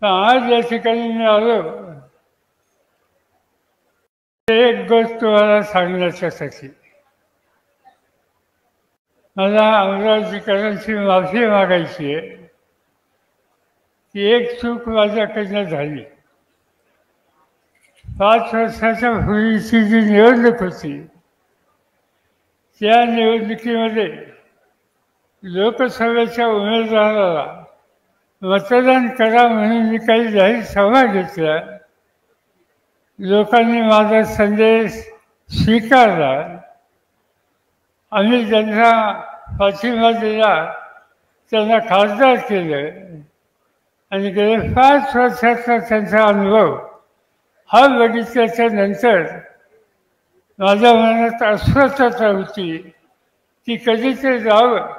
आज या ठिकाणी मी आलो एक गोष्ट तुम्हाला सांगण्याच्यासाठी. मला अमरावतीकरांची माफी मागायची आहे की एक चूक माझ्याकडनं झाली. 5 वर्षाच्या पूर्वीची जी निवडणूक होती त्या निवडणुकीमध्ये लोकसभेच्या उमेदवाराला मतदान करा म्हणून मी काही जाहीर सभा घेतल्या. लोकांनी माझा संदेश स्वीकारला. आम्ही ज्यांना पाठिंबा दिला त्यांना खासदार केलं आणि गेले 5 वर्षाचा त्यांचा अनुभव हा बघितल्याच्या नंतर माझ्या मनात अस्वस्थता होती की कधीतरी जावं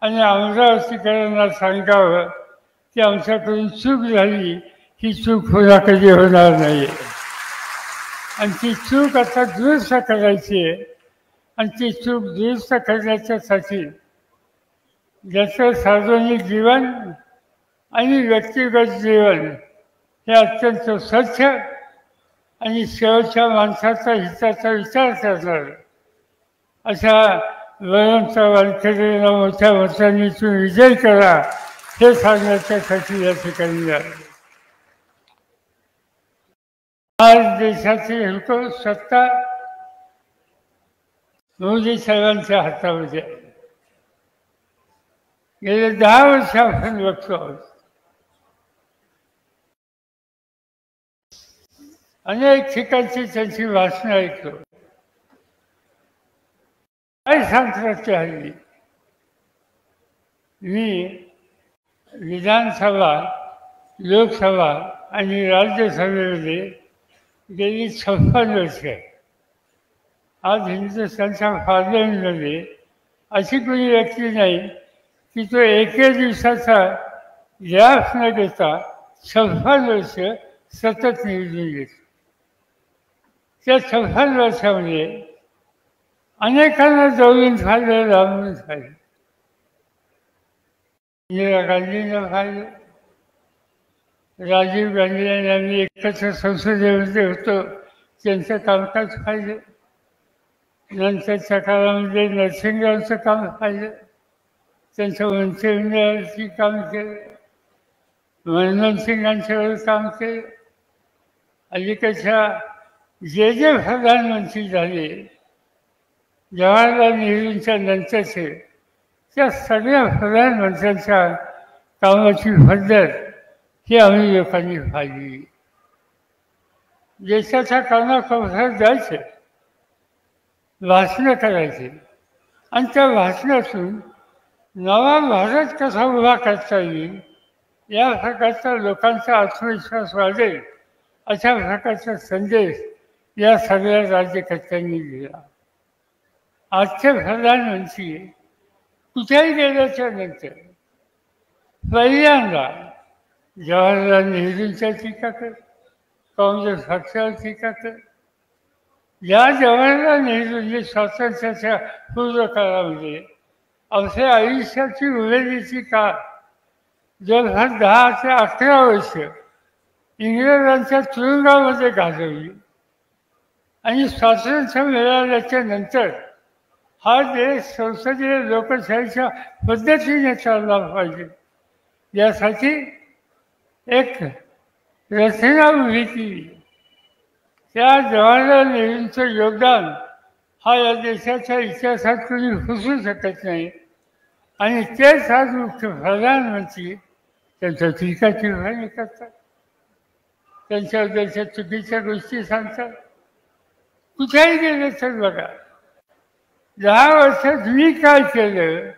आणि अमरावतीकरांना सांगावं की आमच्याकडून चूक झाली, ही चूक पुन्हा कधी होणार नाही आणि ती चूक आता दुरुस्त करायची आहे आणि ती चूक दुरुस्त करण्याच्यासाठी ज्याचं सार्वजनिक जीवन आणि व्यक्तिगत जीवन हे अत्यंत स्वच्छ आणि शेवटच्या माणसाचा हिताचा विचार करणार अशा वळणचा वानखेडेंना मोठ्या मतांनी तुम्ही विजय करा हे सांगण्याच्यासाठी या ठिकाणी आलो. आज देशाची हिरकण सत्ता मोदी साहेबांच्या हातामध्ये आहे. गेले 10 वर्ष आपण बघतो आहोत. अनेक ठिकाणची त्यांची भाषणं ऐकतो. काय सांगतात ते हल्ली? मी विधानसभा, लोकसभा आणि राज्यसभेमध्ये गेली 56 वर्ष आहे. आज हिंदुस्थानच्या पार्लमेंटमध्ये अशी कोणी व्यक्ती नाही की तो एके दिवसाचा गॅप न घेता 56 वर्ष सतत निवडून येतो. त्या 56 वर्षामध्ये अनेकांना जवळून खाल्लं, लांबून खाल्लं. इंदिरा गांधींना खाल्लं, राजीव गांधी आणि आम्ही एकत्र संसदेमध्ये होतो त्यांचं कामकाज पाहिलं. नंतरच्या काळामध्ये नरसिंगरावचं काम पाहिलं, त्यांचं मंत्रिमंडळाची काम केलं, मनमोहन सिंगांच्यावर काम केलं. अलीकडच्या जे प्रधानमंत्री झाले जवाहरलाल नेहरूंच्या नंतरचे त्या सगळ्या प्रधानमंत्र्यांच्या कामाची पद्धत ही आम्ही लोकांनी पाहिली. देशाच्या कानाकोपऱ्यात जायचे, भाषणं करायचे आणि त्या भाषणातून नवा भारत कसा उभा करता येईल या प्रकारचा लोकांचा आत्मविश्वास वाढेल अशा प्रकारचा संदेश या सगळ्या राज्यकर्त्यांनी दिला. आजचे प्रधानमंत्री कुठेही गेल्याच्या नंतर पहिल्यांदा जवाहरलाल नेहरूंच्या टीका कर, काँग्रेस पक्षावर टीका कर. या जवाहरलाल नेहरूंनी स्वातंत्र्याच्या पूर्व काळामध्ये अवघ्या आयुष्याची उमेदीची काळ जवळपास 10 ते 11 वर्ष इंग्रजांच्या तुरुंगामध्ये घालवली आणि स्वातंत्र्य मिळाल्याच्या नंतर हा देश संसदीय लोकशाहीच्या पद्धतीने चालला पाहिजे यासाठी एक रचना उभी केली. त्या जवाहरलाल नेहरूंचं योगदान हा या देशाच्या इतिहासात कोणी विसरू शकत नाही आणि तेच आज मुख्य प्रधानमंत्री त्यांच्या टीका टिप्पणी करतात, त्यांच्याबद्दलच्या चुकीच्या गोष्टी सांगतात. कुठेही गेले तर बघा 10 वर्षात मी काय केलं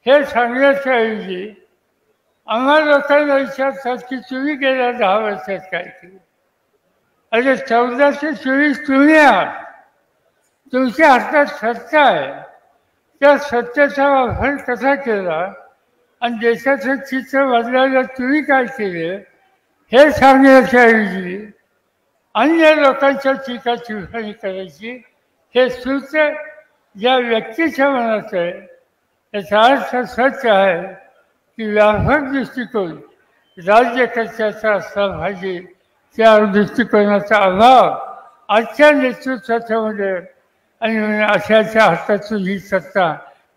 हे सांगण्याच्या ऐवजी आम्हा लोकांना विचारतात की तुम्ही गेल्या 10 वर्षात काय केलं. अरे 14 ते 24 तुम्ही आहात, तुमच्या हातात सत्ता आहे. त्या सत्तेचा वापर कसा केला आणि देशाचं चित्र बदलायला तुम्ही काय केलं हे सांगण्याच्या ऐवजी अन्य लोकांच्या टीका टिप्पणी करायची हे सूत्र ज्या व्यक्तीच्या मनात आहे याचा अर्थ सत्य आहे की व्यापक दृष्टिकोन राज्यकर्त्याचा असला पाहिजे. त्या दृष्टिकोनाचा अभाव आजच्या नेतृत्वाच्यामध्ये आणि अशाच्या हातातून ही सत्ता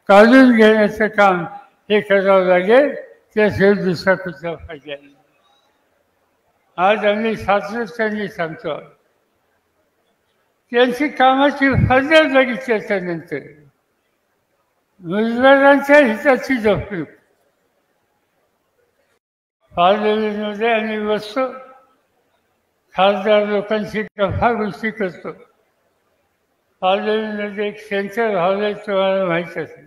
काढून घेण्याचं काम हे करावं लागेल. त्याशिवाय दुसरा कुठला फायदा नाही. आज आम्ही सातत्याने सांगतो त्यांची कामाची पद्धत बघितल्याच्यानंतर मुजरांच्या हिताची जपणूक पार्लमेंटमध्ये आम्ही बसतो, खासदार लोकांशी गप्पा गोष्टी करतो. पार्लमेंटमध्ये एक सेंटर हॉल आहे तुम्हाला माहीत असेल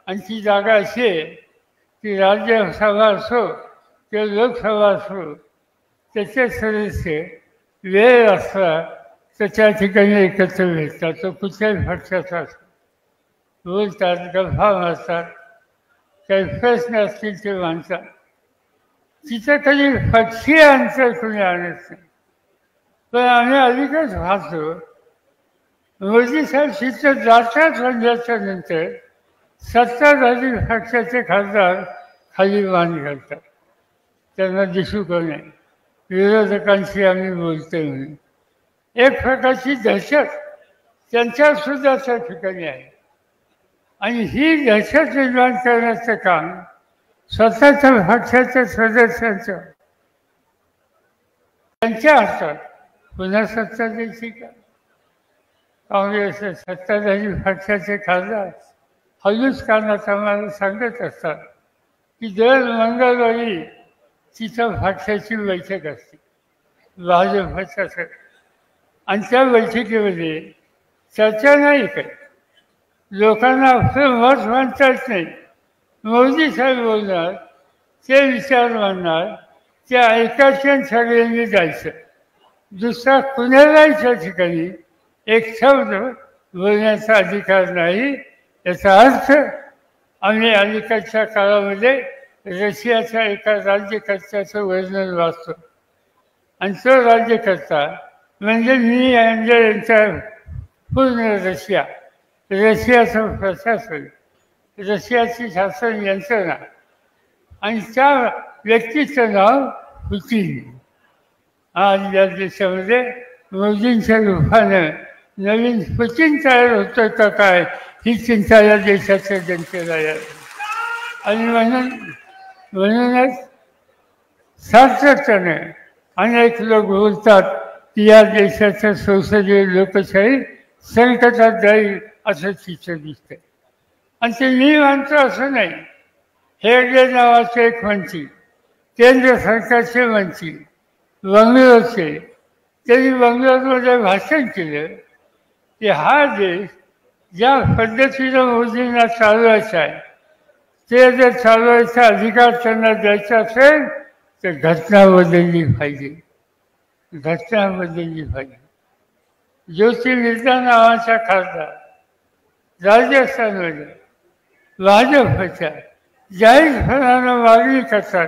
आणि ती जागा अशी आहे की राज्यसभा असो किंवा लोकसभा असो त्याचे सदस्य वेळ असला तर त्या ठिकाणी एकत्र भेटतात. तो कुठल्याही पक्षाचा असतो, बोलतात, गप्पा मारतात, काही प्रश्न असतील ते मांडतात. तिथं कधी पक्षी अंतर कोणी आणत नाही. पण आम्ही अलीकडेच पाहतो मोदी साहेब तिथं जातात म्हणल्याच्या नंतर सत्ताधारी पक्षाचे खासदार खाली मान घालतात, त्यांना दिसू का नाही विरोधकांशी आम्ही बोलतोय म्हणून. एक प्रकारची दहशत त्यांच्या सुद्धा त्या ठिकाणी आहे. आणि ही दहशत निर्माण करण्याचं काम स्वतःच्या पक्षाच्या सदस्यांचं त्यांच्या हातात पुन्हा सत्ता द्यायची का? काँग्रेस सत्ताधारी पक्षाचे खासदार हलूच कानात आम्हाला सांगत असतात की दर मंगळवारी तिथं पक्षाची बैठक असते भाजपच्या, आणि त्या बैठकीमध्ये चर्चा नाही काही, लोकांना आपलं मत मांडता येत नाही. मोदी साहेब बोलणार, ते विचार मांडणार, ते ऐकायचे आणि सगळ्यांनी जायचं. दुसरा कुणालाही त्या ठिकाणी एक शब्द बोलण्याचा अधिकार नाही. याचा अर्थ आम्ही अलीकडच्या काळामध्ये रशियाच्या एका राज्यकर्त्याचं वर्णन वाचतो, आणि तो राज्यकर्ता म्हणजे मी यांच्या पूर्ण रशियाचं प्रशासन, रशियाची शासन यंत्रणा, आणि त्या व्यक्तीचं नाव पुतीन. आज या देशामध्ये मोदींच्या रूपानं नवीन पुतीन तयार होतं का काय ही चिंता या देशाच्या जनतेला आहे. आणि म्हणूनच सातत्याने अनेक लोक बोलतात की या देशाच्या संसदीय लोकशाही संकटात जाईल असं चित्र दिसतंय. आणि ते मी मानतो असं नाही. हेगडे नावाचे एक मंत्री, केंद्र सरकारचे मंत्री, बंगलोरचे, त्यांनी बंगलोरमध्ये भाषण केलं की हा देश ज्या पद्धतीनं मोदींना चालवायचा आहे ते जर चालवायचा अधिकार त्यांना द्यायचा असेल तर घटना बदलली पाहिजे, घटना बदलली पाहिजे. ज्योती मिर्झा नावाचा खासदार राजस्थानमध्ये भाजपच्या जाहीरपणानं मागणी करतात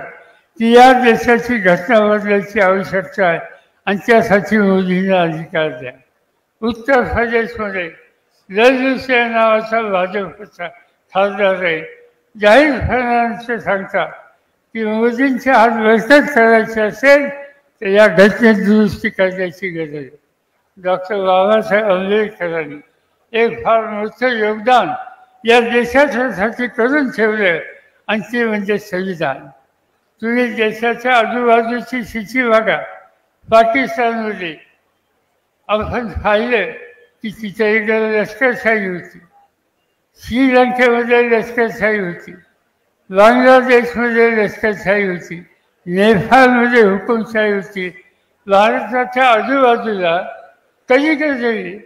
की या देशाची घटना बदलायची आवश्यकता आहे आणि त्यासाठी मोदींना अधिकार द्या. उत्तर प्रदेशमध्ये लल्लू सिंह नावाचा भाजपचा खासदार आहे, जाहीरपणानं सांगतात की मोदींच्या हात बळकट करायचे असेल तर या घटनेत दुरुस्ती करण्याची गरज आहे. डॉक्टर बाबासाहेब आंबेडकरांनी एक फार मोठं योगदान या देशासाठी करून ठेवलं, आणि ते म्हणजे संविधान. तुम्ही देशाच्या आजूबाजूची स्थिती बघा. पाकिस्तानमध्ये आपण पाहिलं की तिच्या इकडे लष्करशाही होती, श्रीलंकेमध्ये लष्करशाही होती, बांगलादेशमध्ये लष्करशाही होती, नेपाळमध्ये हुकुमशाही होती. भारताच्या आजूबाजूला कधी कधी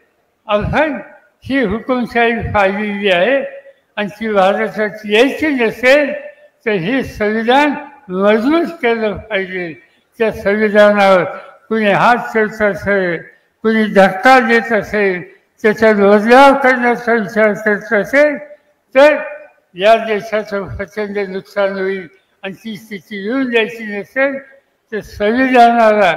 आपण ही हुकुमशाही पाहिलेली आहे, आणि ती भारतात यायची नसेल तर हे संविधान मजबूत केलं पाहिजे. त्या संविधानावर कुणी हात ठेवत असेल, कुणी धक्का देत असेल, त्याचा बदलाव करण्याचा विचार करत असेल तर या देशाचं प्रचंड नुकसान होईल. आणि ती स्थिती येऊन द्यायची नसेल तर संविधानाला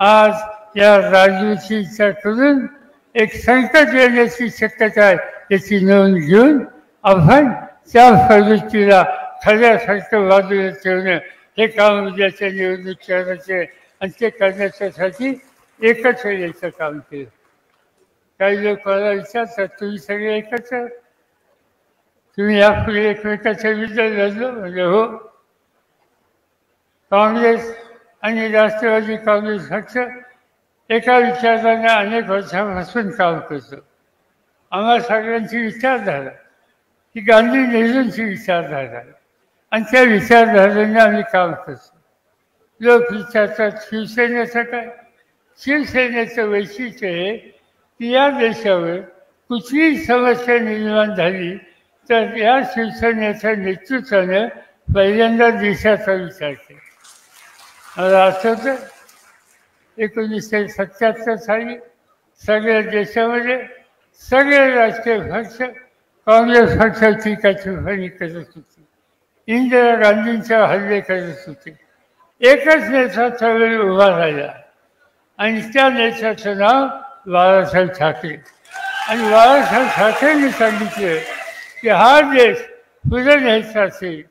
आज या राजूची इच्छा करून एक संकट येण्याची शक्यता आहे, याची नोंद घेऊन आपण त्या प्रवृत्तीला खऱ्यासारखं बाजूला ठेवणं हे काम उद्याच्या निवडणूक करायचे, आणि ते करण्यासाठी एकत्र यायचं काम केलं. काही लोक मला विचारतात तुम्ही सगळे एकत्र, तुम्ही यापुढे एकमेकाच्या विरुद्ध लढलो? म्हणजे हो. काँग्रेस आणि राष्ट्रवादी काँग्रेस पक्ष एका विचाराने अनेक वर्षापासून काम करतो. आम्हा सगळ्यांची विचारधारा ही गांधी नेहरूंची विचारधारा, आणि त्या विचारधारेने आम्ही काम करतो. लोक विचारतात शिवसेनेचं काय? शिवसेनेचं वैशिष्ट्य हे की या देशावर कुठलीही समस्या निर्माण झाली तर या शिवसेनेच्या नेतृत्वानं पहिल्यांदा देशाचा विचार केला. मला आठवतं 1977 साली सगळ्या देशामध्ये सगळे राजकीय पक्ष काँग्रेस पक्षाची टीका टिप्पणी करत होते, इंदिरा गांधींच्या हल्ले करत होते. एकच नेता त्यावेळी उभा राहिला आणि त्या नेत्याचं नाव बाळासाहेब ठाकरे. आणि बाळासाहेब ठाकरेंनी सांगितलं की हा देश पुढे न्यायचा असेल,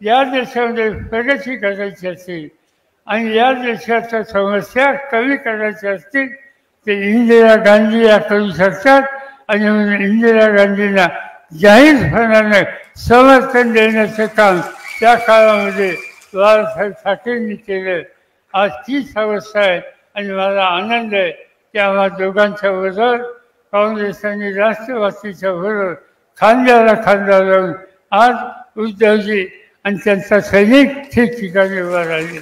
या देशामध्ये प्रगती करायची असेल आणि या देशाच्या समस्या कमी करायच्या असतील ते इंदिरा गांधी या करू शकतात. आणि म्हणून इंदिरा गांधींना जाहीरपणाने समर्थन देण्याचं काम त्या काळामध्ये बाळासाहेब ठाकरेंनी केलं. आज तीच अवस्था आहे आणि मला आनंद आहे की आम्हा दोघांच्या बरोबर काँग्रेस आणि राष्ट्रवादीच्या बरोबर खांद्याला खांदा लावून आज उद्धवजी आणि त्यांचा सैनिक ठिकठिकाणी उभा राहिले.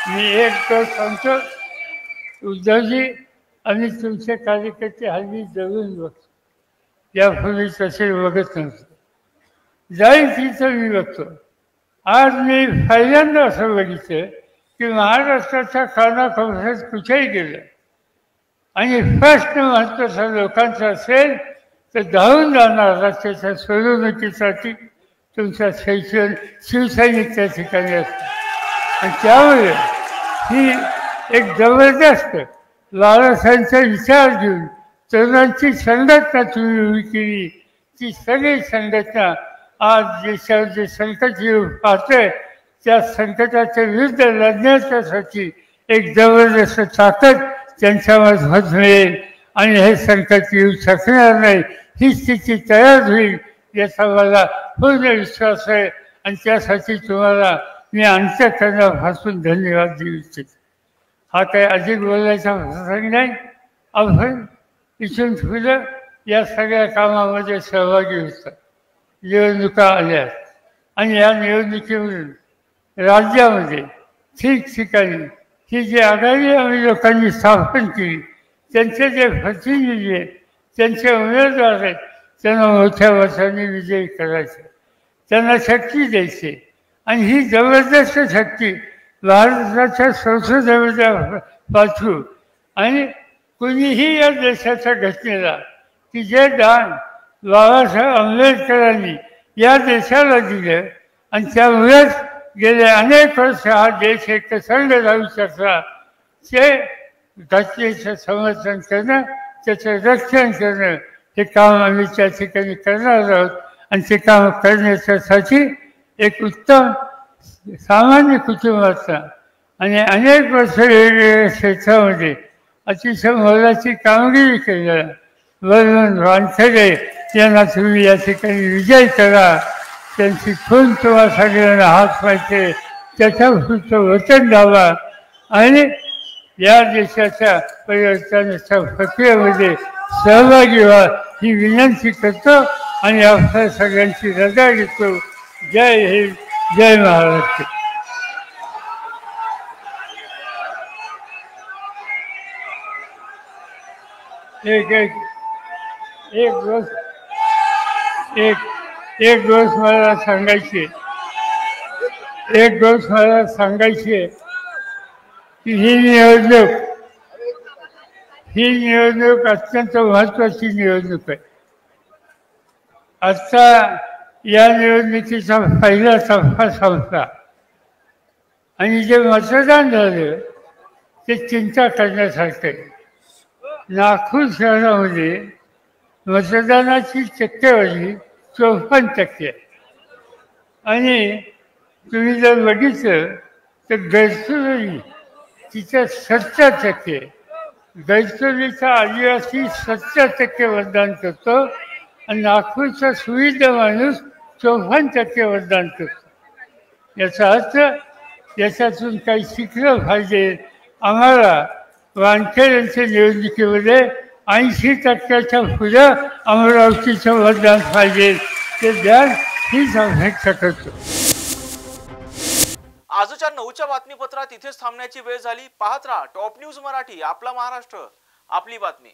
मी एक गोष्ट सांगतो, उद्धवजी आणि तुमचे कार्यकर्ते हल्ली जवळून बघतो, यापूर्वी तसे बघत नव्हतं. जाईल तिथं मी बघतो. आज मी पहिल्यांदा असं बघितलं की महाराष्ट्राच्या कानाकोपऱ्यात कुठेही गेलं आणि प्रश्न महत्त्वाचा लोकांचा असेल तर धावून जाणार रस्त्याच्या सोडवणुकीसाठी तुमचा शिवसैनिक त्या ठिकाणी असतो. आणि त्यामुळे ही एक जबरदस्त बाळासाहेबांचा विचार घेऊन तरुणांची संघटना तुम्ही उभी केली. ती सगळी संघटना आज देशावर जे संकट येऊ पाहतंय त्या संकटाच्या विरुद्ध लढण्याच्यासाठी एक जबरदस्त ताकद त्यांच्यामध्ये मिळेल आणि हे संकट येऊ शकणार नाही, ही स्थिती तयार होईल याचा मला पूर्ण विश्वास आहे. आणि त्यासाठी तुम्हाला मी अंतःकरणापासून धन्यवाद देऊ इच्छितो. हा काही अधिक बोलायचा प्रसंग नाही. आपण इथून पुढं या सगळ्या कामामध्ये सहभागी होतात. निवडणुका आल्या आणि या निवडणुकीमधून राज्यामध्ये ठिकठिकाणी ही जी आघाडी आम्ही लोकांनी स्थापन केली त्यांचे जे प्रतिनिधी आहेत, त्यांचे उमेदवार आहेत, त्यांना मोठ्या मताने विजयी करायचे, त्यांना शक्ती द्यायची. आणि ही जबरदस्त शक्ती भारताच्या संसदेमध्ये पाठवू आणि कुणीही या देशाच्या घटनेला की जे दान बाबासाहेब आंबेडकरांनी या देशाला दिलं आणि त्यामुळेच गेले अनेक वर्ष हा देश एकसंघ राहू शकला, ते घटनेचं समर्थन करणं, त्याचं रक्षण करणं हे काम आम्ही त्या ठिकाणी करणार आहोत. आणि ते काम करण्यासाठी एक उत्तम सामान्य कुटुंबाचा आणि अनेक वर्ष वेगवेगळ्या क्षेत्रामध्ये अतिशय मोलाची कामगिरी केलेला बळवंत वानखेडे यांना तुम्ही या ठिकाणी विजय करा. त्यांची खून तुम्हा सगळ्यांना हात पाहिजे, त्याच्या पुढचं वचन द्यावा आणि या देशाच्या परिवर्तनाच्या प्रक्रियेमध्ये सहभागी व्हा ही विनंती करतो आणि आपल्या सगळ्यांची रजा घेतो. जय हिंद, जय महाराष्ट्र. एक गोष्ट मला सांगायची आहे की ही निवडणूक अत्यंत महत्त्वाची निवडणूक आहे. आता या निवडणुकीचा पहिला टप्पा संपला आणि जे मतदान झालं ते चिंता करण्यासारखं आहे. नागपूर शहरामध्ये मतदानाची टक्केवारी 54% आणि तुम्ही जर बघितलं तर गडचिरोली तिच्या 70%, गडचिरोलीचा आदिवासी 70% मतदान करतो आणि नागपूरचा सुविधा माणूस 54% मतदान करतो. याचा अर्थ याच्यातून काही शिकलं पाहिजे. आम्हाला वानखेड्यांच्या निवडणुकीमध्ये 80%च्या पुढं अमरावतीचं मतदान पाहिजे, ते द्याल हीच अपेक्षा करतो. आजच्या 9च्या बातमीपत्रात इथेच थांबण्याची वेळ झाली. पाहत राहा टॉप न्यूज मराठी, आपला महाराष्ट्र, आपली बातमी.